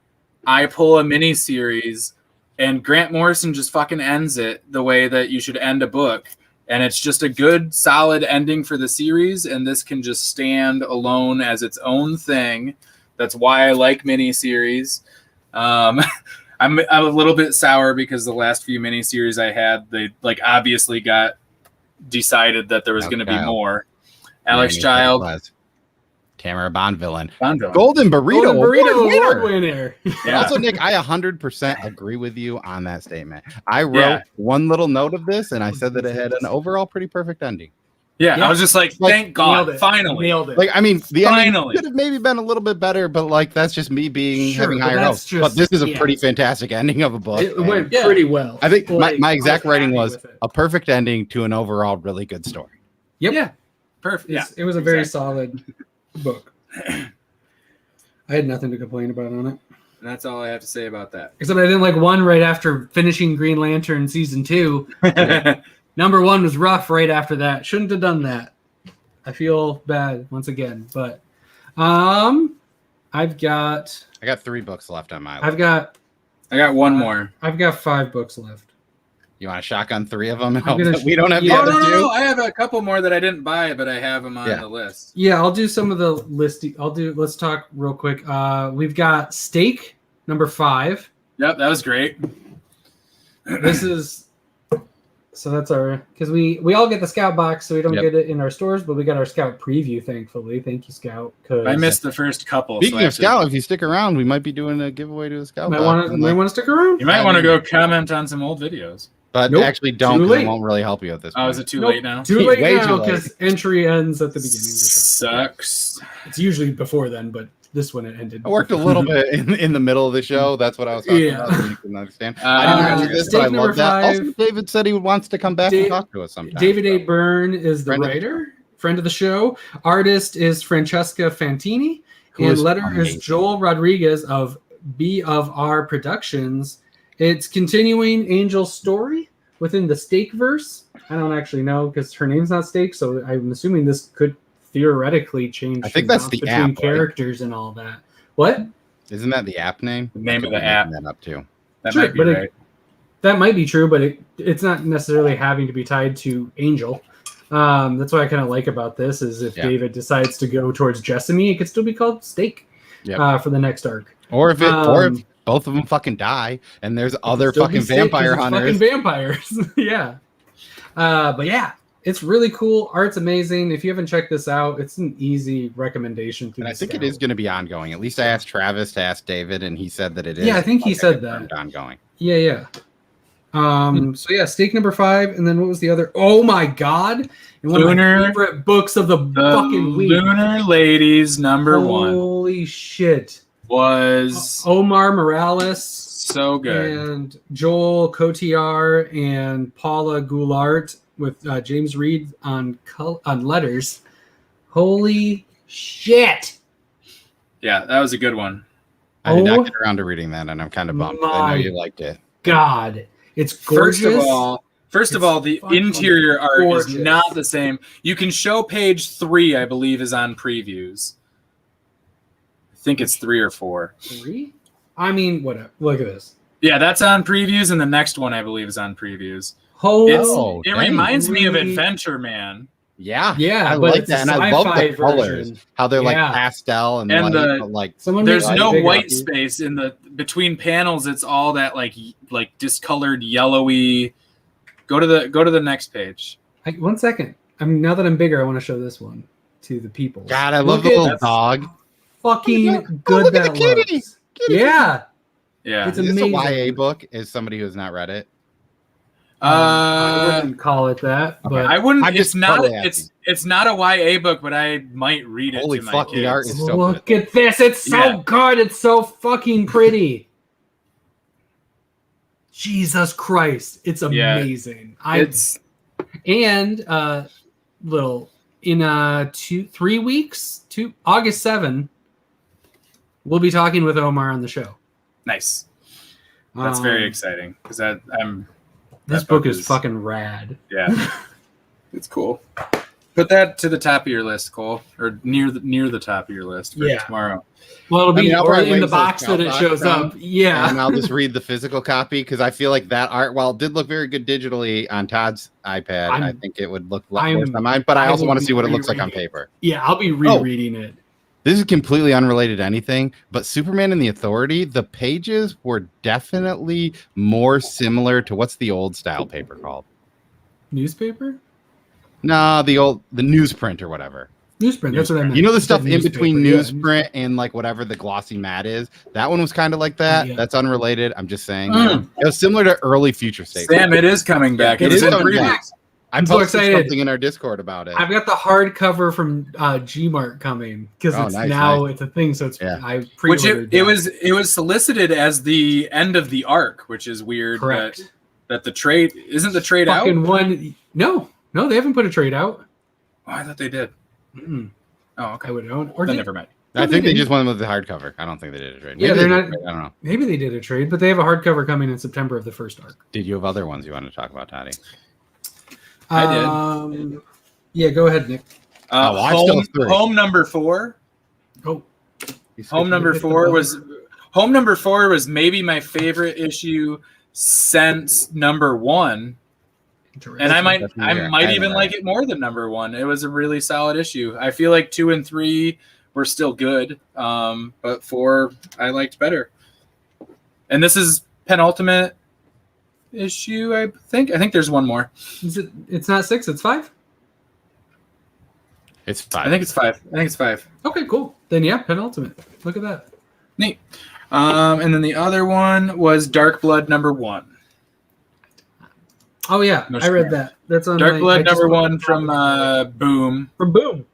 Speaker 3: I pull a mini series and Grant Morrison just fucking ends it the way that you should end a book. And it's just a good, solid ending for the series. And this can just stand alone as its own thing. That's why I like mini series. I'm a little bit sour because the last few miniseries I had, they like obviously got decided that there was going to be more. Alex Child,
Speaker 2: Tamara Bond villain.
Speaker 3: Bond villain.
Speaker 2: Golden Burrito,
Speaker 1: Award
Speaker 2: winner.
Speaker 1: winner.
Speaker 3: Yeah.
Speaker 2: Also, Nick, I 100% agree with you on that statement. I wrote
Speaker 3: Yeah.
Speaker 2: one little note of this, and I said that it had an overall pretty perfect ending.
Speaker 3: Yeah,
Speaker 1: Yeah.
Speaker 3: I was just like,
Speaker 2: Like,
Speaker 3: thank
Speaker 1: Nailed
Speaker 3: God,
Speaker 1: it.
Speaker 3: finally.
Speaker 1: Nailed it.
Speaker 2: Like, I mean, the ending
Speaker 3: Finally.
Speaker 2: could have maybe been a little bit better, but like that's just me being
Speaker 1: Sure,
Speaker 2: having
Speaker 1: but
Speaker 2: higher
Speaker 1: that's
Speaker 2: hopes.
Speaker 1: just-
Speaker 2: But this is a
Speaker 1: yeah.
Speaker 2: pretty fantastic ending of a book.
Speaker 1: It went
Speaker 3: Yeah.
Speaker 1: pretty well.
Speaker 2: I think
Speaker 1: Like,
Speaker 2: my exact
Speaker 1: I was
Speaker 2: writing
Speaker 1: happy
Speaker 2: was
Speaker 1: with it.
Speaker 2: a perfect ending to an overall really good story.
Speaker 1: Yep.
Speaker 3: Yeah, perfect. Yeah,
Speaker 1: It was a very
Speaker 3: exactly.
Speaker 1: solid book. I had nothing to complain about on it.
Speaker 3: And that's all I have to say about that.
Speaker 1: Except I didn't like 1 right after finishing Green Lantern season 2. Number 1 was rough right after that. Shouldn't have done that. I feel bad once again. But I've got
Speaker 2: I got 3 books left on my list.
Speaker 1: I've got
Speaker 3: I got one more.
Speaker 1: 5 books left.
Speaker 2: You want to shotgun 3 of them? And
Speaker 1: I'm
Speaker 2: hope
Speaker 1: gonna-
Speaker 2: that we don't have
Speaker 1: Yeah.
Speaker 3: Oh,
Speaker 2: the
Speaker 3: no,
Speaker 2: other
Speaker 3: no,
Speaker 2: 2?
Speaker 3: no. I have a couple more that I didn't buy, but I have them on
Speaker 2: Yeah.
Speaker 3: the list.
Speaker 1: Yeah, I'll do some of the list. Let's talk real quick. We've got Steak number 5.
Speaker 3: Yep, that was great.
Speaker 1: This is so that's our because we all get the Scout box, so we don't
Speaker 2: Yep.
Speaker 1: get it in our stores, but we got our Scout preview. Thankfully, thank you, Scout. Cause
Speaker 3: I missed the first couple.
Speaker 2: Speaking
Speaker 3: so I
Speaker 2: of
Speaker 3: have to-
Speaker 2: Scout, if you stick around, we might be doing a giveaway to a Scout.
Speaker 1: Might
Speaker 2: box.
Speaker 1: want to
Speaker 2: And, like,
Speaker 1: stick around.
Speaker 3: You might want to go comment on some old videos.
Speaker 2: but
Speaker 1: Nope.
Speaker 2: actually don't,
Speaker 1: Too
Speaker 2: 'cause it
Speaker 1: late.
Speaker 2: won't really help you at this point.
Speaker 3: Oh, is it too
Speaker 1: Nope.
Speaker 3: late now?
Speaker 1: Too late
Speaker 2: Way
Speaker 1: now
Speaker 2: too late.
Speaker 1: because entry ends at the beginning of the show.
Speaker 3: Sucks.
Speaker 1: It's usually before then, but this one it ended.
Speaker 2: I worked a little bit in the middle of the show. That's what I was talking
Speaker 1: Yeah.
Speaker 2: about. So you can understand. I didn't
Speaker 3: Uh,
Speaker 2: read this,
Speaker 1: Steak
Speaker 2: but I
Speaker 1: number
Speaker 2: love that.
Speaker 1: 5.
Speaker 2: Also, David said he wants to come back
Speaker 1: Dave-
Speaker 2: and talk to us sometime.
Speaker 1: David A.
Speaker 2: so.
Speaker 1: Byrne is the
Speaker 2: Friend of the
Speaker 1: writer, friend of the show. Artist is Francesca Fantini,
Speaker 2: Who
Speaker 1: and
Speaker 2: is
Speaker 1: letter
Speaker 2: amazing.
Speaker 1: is Joel Rodriguez of B of R Productions. It's continuing Angel's story within the Steak verse. I don't actually know because her name's not Steak, so I'm assuming this could theoretically change.
Speaker 2: I think
Speaker 1: things
Speaker 2: that's
Speaker 1: up
Speaker 2: the
Speaker 1: between
Speaker 2: app, right?
Speaker 1: characters and all that. What?
Speaker 2: Isn't that the app name?
Speaker 3: The name of the
Speaker 2: I'm
Speaker 3: app.
Speaker 2: making that up too.
Speaker 3: That
Speaker 1: Sure,
Speaker 3: might be
Speaker 1: but
Speaker 3: right.
Speaker 1: That might be true, but it's not necessarily having to be tied to Angel. That's what I kind of like about this is if
Speaker 2: Yeah.
Speaker 1: David decides to go towards Jessamy, it could still be called Steak
Speaker 2: Yep.
Speaker 1: for the next arc.
Speaker 2: Or if
Speaker 1: Um,
Speaker 2: both of them fucking die and there's other
Speaker 1: Still be
Speaker 2: fucking
Speaker 1: Steak 'cause
Speaker 2: vampire
Speaker 1: it's
Speaker 2: hunters.
Speaker 1: Fucking vampires, yeah. But yeah, it's really cool. Art's amazing. If you haven't checked this out, it's an easy recommendation.
Speaker 2: And I think it is going to be ongoing. At least I asked Travis to ask David, and he said that it is.
Speaker 1: Yeah, I think he
Speaker 2: okay,
Speaker 1: said
Speaker 2: confirmed
Speaker 1: that.
Speaker 2: ongoing.
Speaker 1: Yeah. So yeah, Steak number 5, and then what was the other? Oh my god! And one of
Speaker 3: Lunar-
Speaker 1: my favorite books of the
Speaker 3: The
Speaker 1: fucking week.
Speaker 3: Lunar Ladies number 1
Speaker 1: Holy shit!
Speaker 3: was
Speaker 1: Omar Morales
Speaker 3: so good.
Speaker 1: and Joel Cotillard and Paula Goulart with James Reed on letters. Holy shit!
Speaker 3: Yeah, that was a good one.
Speaker 2: I did
Speaker 1: Oh
Speaker 2: not get around to reading that, and I'm kind of bummed. 'cause I know
Speaker 1: my
Speaker 2: you liked it.
Speaker 1: God, it's gorgeous.
Speaker 3: First of
Speaker 1: It's
Speaker 3: all, the
Speaker 1: fucking
Speaker 3: interior art
Speaker 1: gorgeous.
Speaker 3: is not the same. You can show page 3, I believe, is on previews. I think it's 3 or 4.
Speaker 1: 3? I mean, whatever. Look at this.
Speaker 3: Yeah, that's on previews, and the next one I believe is on previews.
Speaker 1: Oh,
Speaker 3: It reminds me of Adventure Man.
Speaker 2: Yeah,
Speaker 1: yeah,
Speaker 2: I
Speaker 1: but
Speaker 2: like
Speaker 1: it's
Speaker 2: that,
Speaker 1: a
Speaker 2: and I love the
Speaker 1: sci-fi
Speaker 2: colors,
Speaker 1: version.
Speaker 2: how they're like
Speaker 1: Yeah.
Speaker 2: pastel and
Speaker 3: And
Speaker 2: light, but like
Speaker 3: there's no
Speaker 1: bigger.
Speaker 3: white space in the between panels. It's all that like discolored yellowy. Go to the next page.
Speaker 1: 1 second. Now that I'm bigger, I want to show this one to the people.
Speaker 2: God, I love the
Speaker 1: Look
Speaker 2: little
Speaker 1: at
Speaker 2: dog.
Speaker 1: fucking good
Speaker 2: look at
Speaker 1: that
Speaker 2: the kitty.
Speaker 1: looks.
Speaker 2: Kitty.
Speaker 1: Yeah.
Speaker 3: Yeah.
Speaker 1: It's
Speaker 2: Is this a
Speaker 1: amazing.
Speaker 2: YA book? Is somebody who has not read it?
Speaker 1: I wouldn't call it that,
Speaker 2: Okay.
Speaker 1: but
Speaker 3: I wouldn't.
Speaker 2: I'm
Speaker 3: It's
Speaker 2: just
Speaker 3: not.
Speaker 2: totally
Speaker 3: It's not a YA book, but I might read it.
Speaker 2: Holy
Speaker 3: to my
Speaker 2: fuck,
Speaker 3: kids.
Speaker 2: the art is so
Speaker 1: look
Speaker 2: good.
Speaker 1: at this. It's so
Speaker 3: Yeah.
Speaker 1: good. It's so fucking pretty. Jesus Christ. It's amazing.
Speaker 3: It's
Speaker 1: And little in 3 weeks, August 7, we'll be talking with Omar on the show.
Speaker 3: nice. That's very
Speaker 1: Um,
Speaker 3: exciting because
Speaker 1: This
Speaker 3: that
Speaker 1: book is fucking rad.
Speaker 3: Yeah, it's cool. Put that to the top of your list, Cole, or near the top of your list for
Speaker 1: Yeah.
Speaker 3: tomorrow.
Speaker 1: Well, it'll be
Speaker 2: I'll
Speaker 1: or
Speaker 2: probably
Speaker 1: in the
Speaker 2: link
Speaker 1: box
Speaker 2: those
Speaker 1: that it
Speaker 2: Dropbox
Speaker 1: shows
Speaker 2: from,
Speaker 1: up. Yeah.
Speaker 2: And I'll just read the physical copy because I feel like that art, while it did look very good digitally on Todd's iPad, I think it would look a lot worse on mine. But I also
Speaker 1: will
Speaker 2: want to
Speaker 1: be
Speaker 2: see what it looks like on
Speaker 1: rereading it.
Speaker 2: paper.
Speaker 1: Yeah, I'll be rereading it.
Speaker 2: This is completely unrelated to anything, but Superman and the Authority, the pages were definitely more similar to what's the old style paper called?
Speaker 1: Newspaper?
Speaker 2: No, the newsprint or whatever.
Speaker 1: Newsprint. That's what I meant.
Speaker 2: You know the
Speaker 1: I said
Speaker 2: stuff in between
Speaker 1: newspaper, yeah.
Speaker 2: newsprint and like whatever the glossy mat is? That one was kind of like that.
Speaker 1: Yeah.
Speaker 2: That's unrelated. I'm just saying. It was similar to early Future State.
Speaker 3: Sam, it is coming back.
Speaker 2: It
Speaker 3: It was
Speaker 2: is
Speaker 3: in
Speaker 2: coming
Speaker 3: previews.
Speaker 2: back. I
Speaker 1: I'm so
Speaker 2: posted
Speaker 1: excited.
Speaker 2: something in our Discord about it.
Speaker 1: I've got the hardcover from Gmart coming because
Speaker 2: Oh,
Speaker 1: it's
Speaker 2: nice,
Speaker 1: now
Speaker 2: nice.
Speaker 1: it's a thing. So it's
Speaker 2: Yeah.
Speaker 1: I
Speaker 3: Which
Speaker 1: pre-ordered
Speaker 3: it was solicited as the end of the arc, which is weird.
Speaker 1: correct.
Speaker 3: That the trade isn't the trade out.
Speaker 1: Fucking one. No, they haven't put a trade out.
Speaker 3: Oh, I thought they did.
Speaker 1: Mm-mm.
Speaker 3: Oh,
Speaker 1: I
Speaker 3: okay.
Speaker 1: would own. Or
Speaker 3: Then
Speaker 1: did,
Speaker 3: never mind.
Speaker 2: I
Speaker 1: No,
Speaker 2: think
Speaker 1: they
Speaker 2: they
Speaker 1: didn't.
Speaker 2: just went with the hardcover. I don't think they did a trade.
Speaker 1: Yeah,
Speaker 2: Maybe
Speaker 1: they're
Speaker 2: they
Speaker 1: not-
Speaker 2: did a trade. I don't know.
Speaker 1: maybe they did a trade, but they have a hardcover coming in September of the first arc.
Speaker 2: Did you have other ones you wanted to talk about, Toddy?
Speaker 3: I did.
Speaker 1: Yeah, go ahead, Nick.
Speaker 2: Oh, I still have three.
Speaker 3: Home number 4.
Speaker 1: Oh,
Speaker 3: Home number
Speaker 1: hit the
Speaker 3: 4
Speaker 1: button.
Speaker 3: was maybe my favorite issue since number 1. And I might even like it more than number 1. It was a really solid issue. I feel like 2 and 3 were still good, but 4 I liked better. And this is penultimate issue, I think. I think there's one more.
Speaker 1: Is it? It's not 6. It's 5.
Speaker 2: It's 5.
Speaker 3: I think it's 5.
Speaker 1: Okay, cool. Then yeah, penultimate. Look at that.
Speaker 3: Neat. And then the other one was Dark Blood number 1.
Speaker 1: Oh yeah,
Speaker 3: No
Speaker 1: I read
Speaker 3: swear.
Speaker 1: that. That's on
Speaker 3: Dark
Speaker 1: my,
Speaker 3: Blood
Speaker 1: I just
Speaker 3: number
Speaker 1: put
Speaker 3: 1
Speaker 1: it
Speaker 3: from Boom.
Speaker 1: from Boom.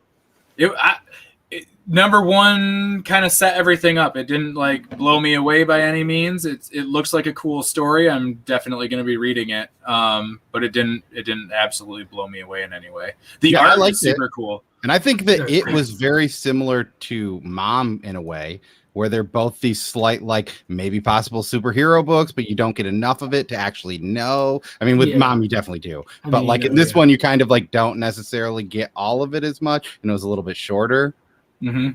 Speaker 3: Number 1 kind of set everything up. It didn't like blow me away by any means. It looks like a cool story. I'm definitely going to be reading it. But it didn't absolutely blow me away in any way. The
Speaker 2: I
Speaker 3: art
Speaker 2: liked
Speaker 3: was super cool.
Speaker 2: And I think that it was very similar to Mom in a way, where they're both these slight, like maybe possible superhero books, but you don't get enough of it to actually know. I mean, with
Speaker 1: Yeah.
Speaker 2: Mom, you definitely do.
Speaker 1: I
Speaker 2: But
Speaker 1: mean,
Speaker 2: like
Speaker 1: you
Speaker 2: in
Speaker 1: know,
Speaker 2: this
Speaker 1: yeah.
Speaker 2: one, you kind of like don't necessarily get all of it as much, and it was a little bit shorter.
Speaker 3: Mm-hmm.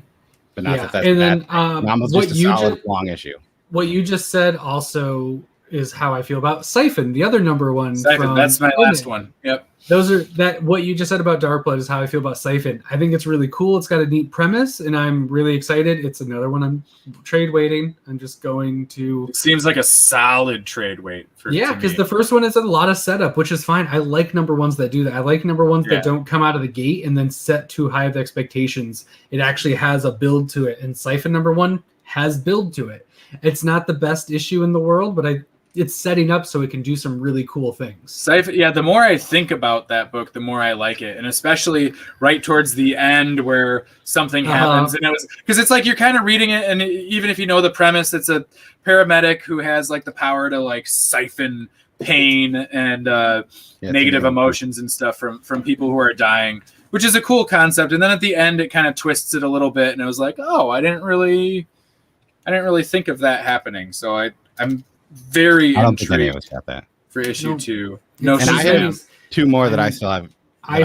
Speaker 2: But not
Speaker 1: Yeah,
Speaker 2: that that's
Speaker 1: and
Speaker 2: bad.
Speaker 1: then
Speaker 2: Mom was
Speaker 1: what
Speaker 2: just a
Speaker 1: you
Speaker 2: solid long issue.
Speaker 1: what you just said also is how I feel about Siphon, the other number 1.
Speaker 3: Siphon,
Speaker 1: from
Speaker 3: that's my
Speaker 1: Omen.
Speaker 3: last one. Yep.
Speaker 1: Those are that what you just said about Dark Blood is how I feel about Siphon. I think it's really cool. It's got a neat premise, and I'm really excited. It's another one I'm trade waiting. I'm just going to
Speaker 3: It seems like a solid trade weight for
Speaker 1: because the first one is a lot of setup, which is fine. I like number 1s that do that. I like number 1s
Speaker 3: Yeah.
Speaker 1: that don't come out of the gate and then set too high of expectations. It actually has a build to it, and Siphon number 1 has build to it. It's not the best issue in the world, but it's setting up so it can do some really cool things.
Speaker 3: Siphon, yeah, the more I think about that book, the more I like it, and especially right towards the end where something happens, and it was because it's like you're kind of reading it, and even if you know the premise, it's a paramedic who has like the power to like siphon pain and negative emotions and stuff from people who are dying, which is a cool concept. And then at the end, it kind of twists it a little bit, and it was like, oh, I didn't really think of that happening. So I'm very
Speaker 2: I don't think any of
Speaker 3: intrigued
Speaker 2: us got that.
Speaker 3: for issue
Speaker 1: No.
Speaker 3: 2. No,
Speaker 1: It's
Speaker 2: And I
Speaker 3: Shazam.
Speaker 2: have 2 more that I still have.
Speaker 1: I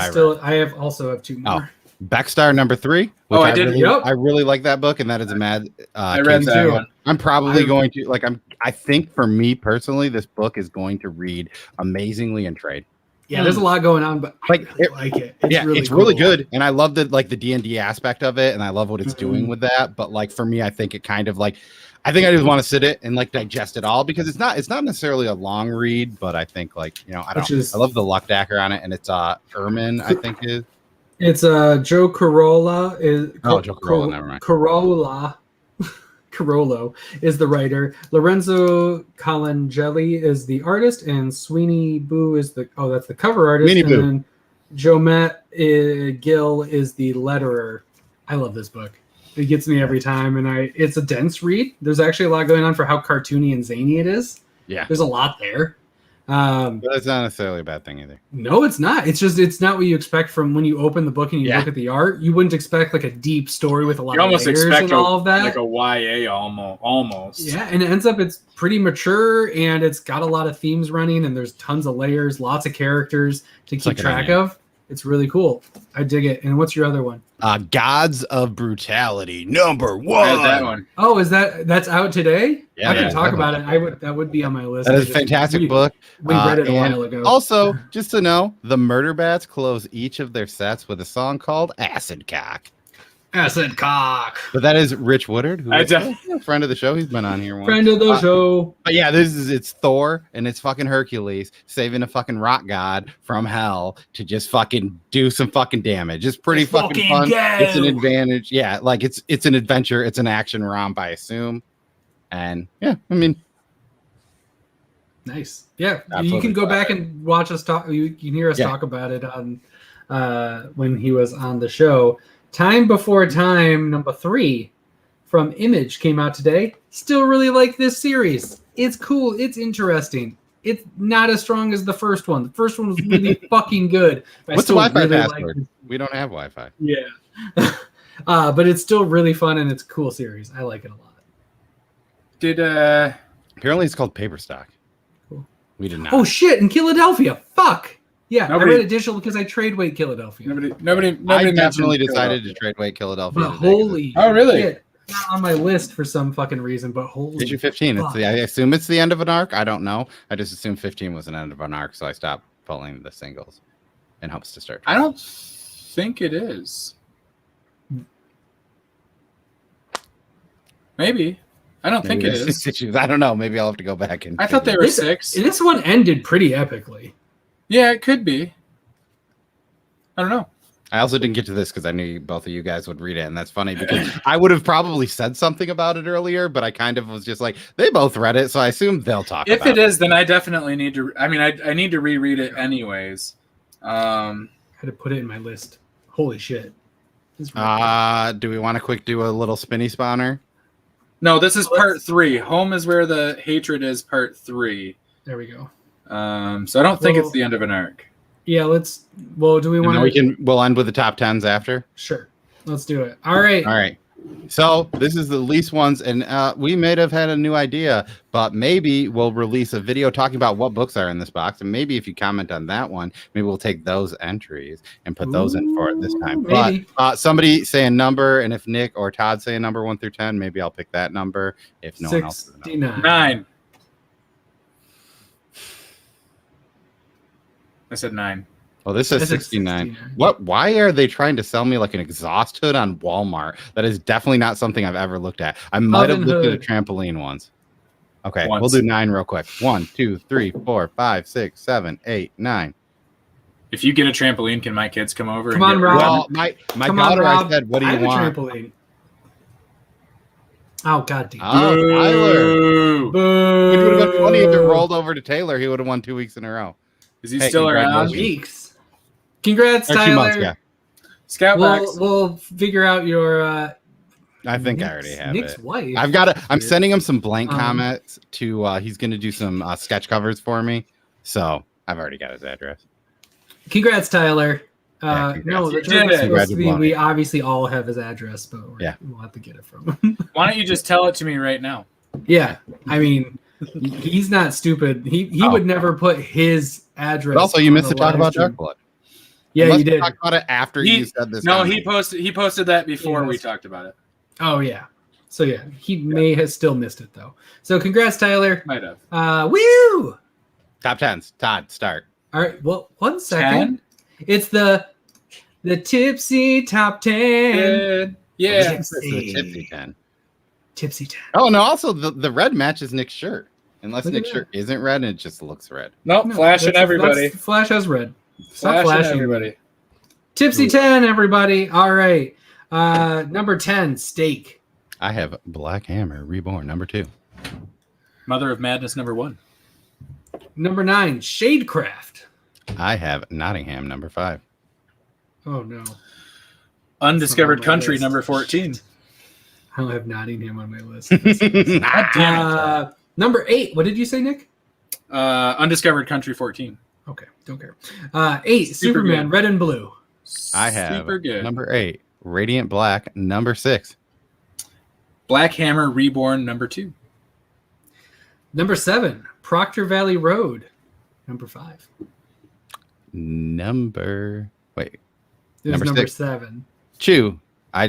Speaker 1: also have 2 more.
Speaker 2: Oh, Backstar number 3.
Speaker 3: Oh, I did.
Speaker 2: I really like that book, and that is a mad.
Speaker 3: I read
Speaker 2: case
Speaker 3: that
Speaker 1: too.
Speaker 3: one.
Speaker 2: I'm probably going to like. I think for me personally, this book is going to read amazingly in trade.
Speaker 1: Yeah, there's a lot going on, but
Speaker 2: Like,
Speaker 1: I really like it. It's really
Speaker 2: it's
Speaker 1: cool.
Speaker 2: really good, and I love the like the D&D aspect of it, and I love what it's doing with that. But like for me, I think it kind of like, I think I just want to sit it and like digest it all because it's not necessarily a long read, but I think like I love the luck dacker on it, and it's Ermin I think is.
Speaker 1: It's Joe Corolla is
Speaker 2: Joe Corolla, never mind.
Speaker 1: Carollo is the writer. Lorenzo Colangeli is the artist, and Sweeney Boo is that's the cover artist.
Speaker 2: Sweeney Boo.
Speaker 1: And Jomet Gill is the letterer. I love this book. It gets me every time, and it's a dense read. There's actually a lot going on for how cartoony and zany it is.
Speaker 2: Yeah,
Speaker 1: there's a lot there.
Speaker 2: But that's not necessarily a bad thing either.
Speaker 1: No, it's not. It's just it's not what you expect from when you open the book and you look at the art. You wouldn't expect like a deep story with a lot of layers and all of that.
Speaker 3: Like a YA almost.
Speaker 1: Yeah, and it ends up it's pretty mature and it's got a lot of themes running and there's tons of layers, lots of characters to keep track of. It's really cool. I dig it. And what's your other one?
Speaker 2: Gods of Brutality #1.
Speaker 3: That one.
Speaker 1: Oh, that's out today?
Speaker 2: Yeah,
Speaker 1: I can talk about it. That would be on my list.
Speaker 2: That is a fantastic book.
Speaker 1: We read it a while ago.
Speaker 2: Also, just to know, the Murder Bats close each of their sets with a song called Acid Cock.
Speaker 1: Acid Cock.
Speaker 2: But that is Rich Woodard, who is a friend of the show. He's been on here once.
Speaker 1: Friend of the show.
Speaker 2: But yeah, it's Thor and it's fucking Hercules saving a fucking rock god from hell to just fucking do some fucking damage. It's pretty fucking fun. It's an advantage. Yeah, like it's an adventure. It's an action romp, I assume. And yeah, I mean,
Speaker 1: nice. Yeah,
Speaker 2: absolutely.
Speaker 1: You can go back and watch us talk. You can hear us talk about it on when he was on the show. Time Before Time #3 from Image came out today. Still really like this series. It's cool. It's interesting. It's not as strong as the first one. The first one was really fucking good.
Speaker 2: What's the Wi-Fi password? We don't have Wi-Fi.
Speaker 1: Yeah. But it's still really fun and it's a cool series. I like it a lot.
Speaker 2: Apparently it's called Paper Stock.
Speaker 1: Cool.
Speaker 2: We did not.
Speaker 1: Oh shit! In Philadelphia. Fuck. Yeah, I read it digital because I trade weight Philadelphia.
Speaker 3: Nobody
Speaker 2: I definitely decided to trade weight Philadelphia.
Speaker 1: But holy
Speaker 3: really?
Speaker 1: Shit. Not on my list for some fucking reason, but holy
Speaker 2: Issue 15. I assume it's the end of an arc. I don't know. I just assumed 15 was an end of an arc, so I stopped pulling the singles and helps to start.
Speaker 3: I don't think it is. Maybe. I don't think it is.
Speaker 2: Issues. I don't know. Maybe I'll have to go back and.
Speaker 3: I thought they were 6.
Speaker 1: This one ended pretty epically.
Speaker 3: Yeah, it could be. I don't know.
Speaker 2: I also didn't get to this because I knew both of you guys would read it, and that's funny because I would have probably said something about it earlier, but I kind of was just like, they both read it, so I assume they'll talk about it.
Speaker 3: If it is, then I definitely need to. I mean, I need to reread it anyways.
Speaker 1: I had to put it in my list. Holy shit.
Speaker 2: Do we want to do a little spinny spawner?
Speaker 3: No, this is part 3. Home is where the hatred is, part 3.
Speaker 1: There we go.
Speaker 3: So I don't think it's the end of an arc.
Speaker 1: Yeah, do we want
Speaker 2: to? We'll end with the top 10s after?
Speaker 1: Sure. Let's do it. All right.
Speaker 2: So this is the least ones, and we may have had a new idea, but maybe we'll release a video talking about what books are in this box, and maybe if you comment on that one, maybe we'll take those entries and put those in for it this time.
Speaker 1: Maybe.
Speaker 2: But somebody say a number, and if Nick or Todd say a number 1 through 10, maybe I'll pick that number. If no one else,
Speaker 3: 9. I said 9.
Speaker 2: Oh, this says 69. What? Why are they trying to sell me like an exhaust hood on Walmart? That is definitely not something I've ever looked at. I might have looked at a trampoline once. Okay, we'll do 9 real quick. 1, 2, 3, 4, 5, 6, 7, 8, 9.
Speaker 3: If you get a trampoline, can my kids come over?
Speaker 1: Come on, Rob.
Speaker 2: Well, my daughter, I said, what do you want?
Speaker 1: Trampoline. Oh, God damn.
Speaker 2: Oh, Tyler.
Speaker 1: Boo.
Speaker 2: It would have been funny if it rolled over to Taylor. He would have won 2 weeks in a row.
Speaker 3: Is he still around?
Speaker 1: Weeks. Congrats, Tyler.
Speaker 2: Months, yeah.
Speaker 3: Scoutbacks.
Speaker 1: We'll figure out your.
Speaker 2: I think I already have
Speaker 1: Nick's
Speaker 2: it.
Speaker 1: Wife.
Speaker 2: I've got it. I'm sending him some blank comments to. He's going to do some sketch covers for me, so I've already got his address.
Speaker 1: Congrats, Tyler.
Speaker 2: Congrats.
Speaker 1: No, the joke is supposed to be, we obviously all have his address, but we'll have to get it from him.
Speaker 3: Why don't you just tell it to me right now?
Speaker 1: Yeah, I mean, he's not stupid. He would never put his address.
Speaker 2: But also, you missed to talk about Dark Blood.
Speaker 1: Yeah,
Speaker 2: Unless
Speaker 1: you
Speaker 2: we
Speaker 1: did.
Speaker 2: talked about it after you said this.
Speaker 3: No,
Speaker 2: comment.
Speaker 3: he posted that before
Speaker 1: Yeah,
Speaker 3: we talked about it.
Speaker 1: Oh yeah. So yeah, he may have still missed it though. So congrats, Tyler.
Speaker 3: Might have.
Speaker 1: Woo!
Speaker 2: Top 10s. Todd, start.
Speaker 1: All right. Well, 1 second.
Speaker 3: 10?
Speaker 1: It's the tipsy top 10.
Speaker 3: Yeah.
Speaker 2: This is the tipsy 10.
Speaker 1: Tipsy 10.
Speaker 2: Oh no! Also, the red matches Nick's shirt. Unless
Speaker 1: Look at
Speaker 2: Nick's shirt isn't red and it just looks red.
Speaker 3: Nope,
Speaker 1: No,
Speaker 3: flashing
Speaker 1: that's-
Speaker 3: everybody.
Speaker 1: Flash has red. Stop
Speaker 3: Flashing
Speaker 1: flashing
Speaker 3: everybody.
Speaker 1: Tipsy 10, everybody. All right. Number 10, steak.
Speaker 2: I have Black Hammer Reborn number 2.
Speaker 3: Mother of Madness number 1.
Speaker 1: Number 9, Shadecraft.
Speaker 2: I have Nottingham number 5.
Speaker 1: Oh no.
Speaker 3: Undiscovered
Speaker 1: That's not on my
Speaker 3: Country
Speaker 1: list.
Speaker 3: number 14.
Speaker 1: I don't have Nottingham on my list.
Speaker 3: God damn it.
Speaker 1: Number 8. What did you say, Nick?
Speaker 3: Undiscovered Country 14.
Speaker 1: Okay, don't care. 8,
Speaker 3: Super
Speaker 1: Superman,
Speaker 3: good.
Speaker 1: Red and Blue.
Speaker 2: I have
Speaker 3: Super good.
Speaker 2: number 8, Radiant Black number 6.
Speaker 3: Black Hammer Reborn number 2.
Speaker 1: Number 7, Proctor Valley Road. Number 5.
Speaker 2: Number
Speaker 1: It was
Speaker 2: Number
Speaker 1: number
Speaker 2: 6.
Speaker 1: 7.
Speaker 2: Chew. I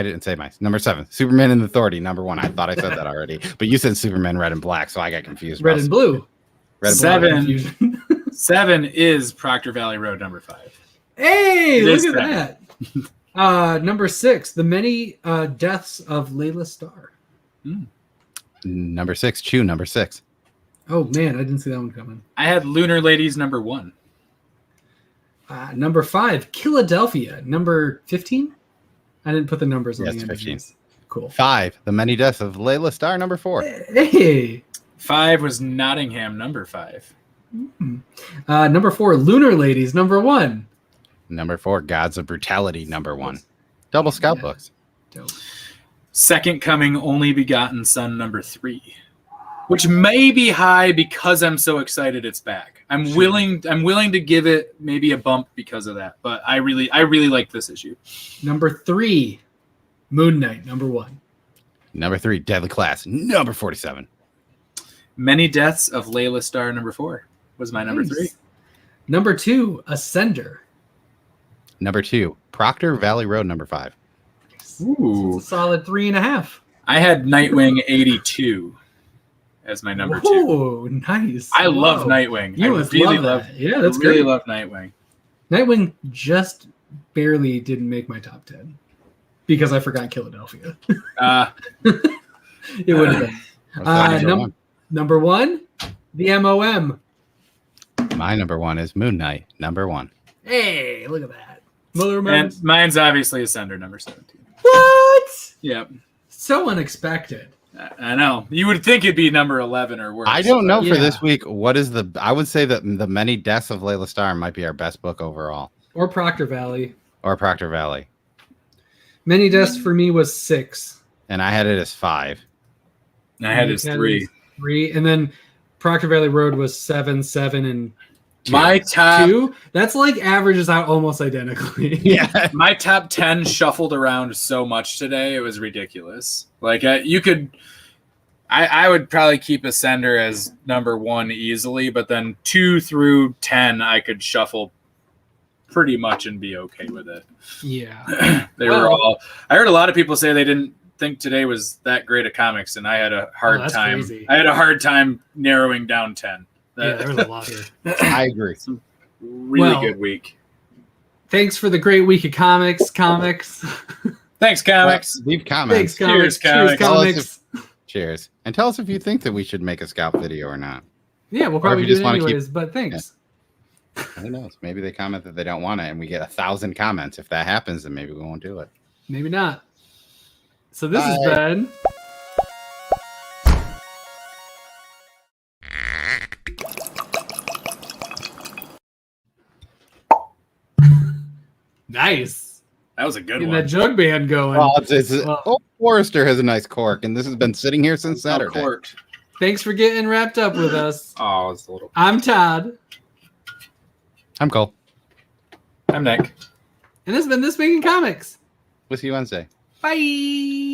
Speaker 2: didn't say my number 7. Superman and the Authority number 1. I thought I said that already, but you said Superman Red and Black, so I got confused.
Speaker 1: Red and Blue.
Speaker 2: Red and
Speaker 3: Seven.
Speaker 2: Black.
Speaker 1: Confusion.
Speaker 3: 7 is Proctor Valley Road number 5.
Speaker 1: Hey,
Speaker 3: It
Speaker 1: look
Speaker 3: is
Speaker 1: at
Speaker 3: 7.
Speaker 1: that. Number 6, The Many Deaths of Layla Starr.
Speaker 2: Number 6. Chew number 6.
Speaker 1: Oh man, I didn't see that one coming.
Speaker 3: I had Lunar Ladies number 1.
Speaker 1: Number 5, Philadelphia. Number 15. I didn't put the numbers on
Speaker 2: Yes,
Speaker 1: the end of
Speaker 2: 15.
Speaker 1: these. Cool.
Speaker 2: 5. The Many Deaths of Layla Starr number 4.
Speaker 1: Hey.
Speaker 3: 5 was Nottingham number 5.
Speaker 1: Number 4, Lunar Ladies. Number 1.
Speaker 2: Number 4. Gods of Brutality number 1. Double Scout
Speaker 1: Yeah.
Speaker 2: Books.
Speaker 1: Dope.
Speaker 3: Second Coming Only Begotten Son number 3. Which may be high because I'm so excited it's back. I'm willing to give it maybe a bump because of that, but I really like this issue.
Speaker 1: Number 3, Moon Knight. Number 1.
Speaker 2: Number 3. Deadly Class number 47.
Speaker 3: Many Deaths of Layla Starr number 4 was my number 3.
Speaker 1: Number 2, Ascender.
Speaker 2: Number 2. Proctor Valley Road number 5.
Speaker 3: Ooh.
Speaker 1: It's a solid 3.5.
Speaker 3: I had Nightwing 82 as my number 2.
Speaker 1: Oh, nice.
Speaker 3: I love
Speaker 1: Whoa.
Speaker 3: Nightwing.
Speaker 1: You
Speaker 3: I
Speaker 1: must
Speaker 3: really
Speaker 1: love
Speaker 3: love
Speaker 1: that. Yeah, that's
Speaker 3: really
Speaker 1: great.
Speaker 3: love Nightwing.
Speaker 1: Nightwing just barely didn't make my top 10 because I forgot Philadelphia. It would have been. Number 1, the MOM.
Speaker 2: My number 1 is Moon Knight number 1.
Speaker 1: Hey, look at that. Mother
Speaker 3: and
Speaker 1: Moons.
Speaker 3: mine's obviously Ascender number 17.
Speaker 1: What?
Speaker 3: Yep.
Speaker 1: So unexpected.
Speaker 3: I know. You would think it'd be number 11 or worse.
Speaker 2: I don't know for
Speaker 1: Yeah.
Speaker 2: this week. What is I would say that the Many Deaths of Layla Starr might be our best book overall,
Speaker 1: Or Proctor Valley.
Speaker 2: or Proctor Valley,
Speaker 1: Many Deaths for me was 6.
Speaker 2: and I had it as 5.
Speaker 3: I had his 3.
Speaker 1: 3. And then Proctor Valley Road was 7, 7, and
Speaker 3: My top
Speaker 1: 2. That's like averages out almost identically.
Speaker 2: Yeah,
Speaker 3: my top 10 shuffled around so much today. It was ridiculous. Like you could I would probably keep Ascender as number 1 easily, but then 2 through 10 I could shuffle pretty much and be okay with it.
Speaker 1: Yeah.
Speaker 3: They were all I heard a lot of people say they didn't think today was that great of comics, and I had a hard
Speaker 1: that's
Speaker 3: time.
Speaker 1: crazy.
Speaker 3: I had a hard time narrowing down 10.
Speaker 1: Yeah, there was a lot here.
Speaker 2: I agree.
Speaker 3: Really
Speaker 1: Well,
Speaker 3: good week.
Speaker 1: Thanks for the great week of comics.
Speaker 3: Thanks, comics.
Speaker 2: Leave comments.
Speaker 1: Thanks, comics.
Speaker 3: Cheers, comics.
Speaker 1: Cheers,
Speaker 2: Tell us
Speaker 1: comics.
Speaker 2: Cheers, and tell us if you think that we should make a Scout video or not.
Speaker 1: Yeah, we'll
Speaker 2: if
Speaker 1: probably
Speaker 2: you
Speaker 1: do
Speaker 2: just
Speaker 1: it
Speaker 2: wanna keep-
Speaker 1: anyways, but thanks.
Speaker 2: Who knows? Maybe they comment that they don't want it, and we get 1,000 comments. If that happens, then maybe we won't do it.
Speaker 1: Maybe not. So this has
Speaker 2: Bye.
Speaker 1: been nice.
Speaker 3: That was a good
Speaker 1: Getting
Speaker 3: one.
Speaker 1: that jug band going.
Speaker 2: Well, it's
Speaker 1: Well-
Speaker 2: oh, Forrester has a nice cork, and this has been sitting here since Saturday.
Speaker 3: Corked.
Speaker 1: Thanks for getting wrapped up with us.
Speaker 3: Oh, it's a little.
Speaker 1: I'm Todd,
Speaker 2: I'm Cole.
Speaker 3: I'm Nick.
Speaker 1: and this has been This Week in Comics.
Speaker 2: We'll see you Wednesday.
Speaker 1: Bye.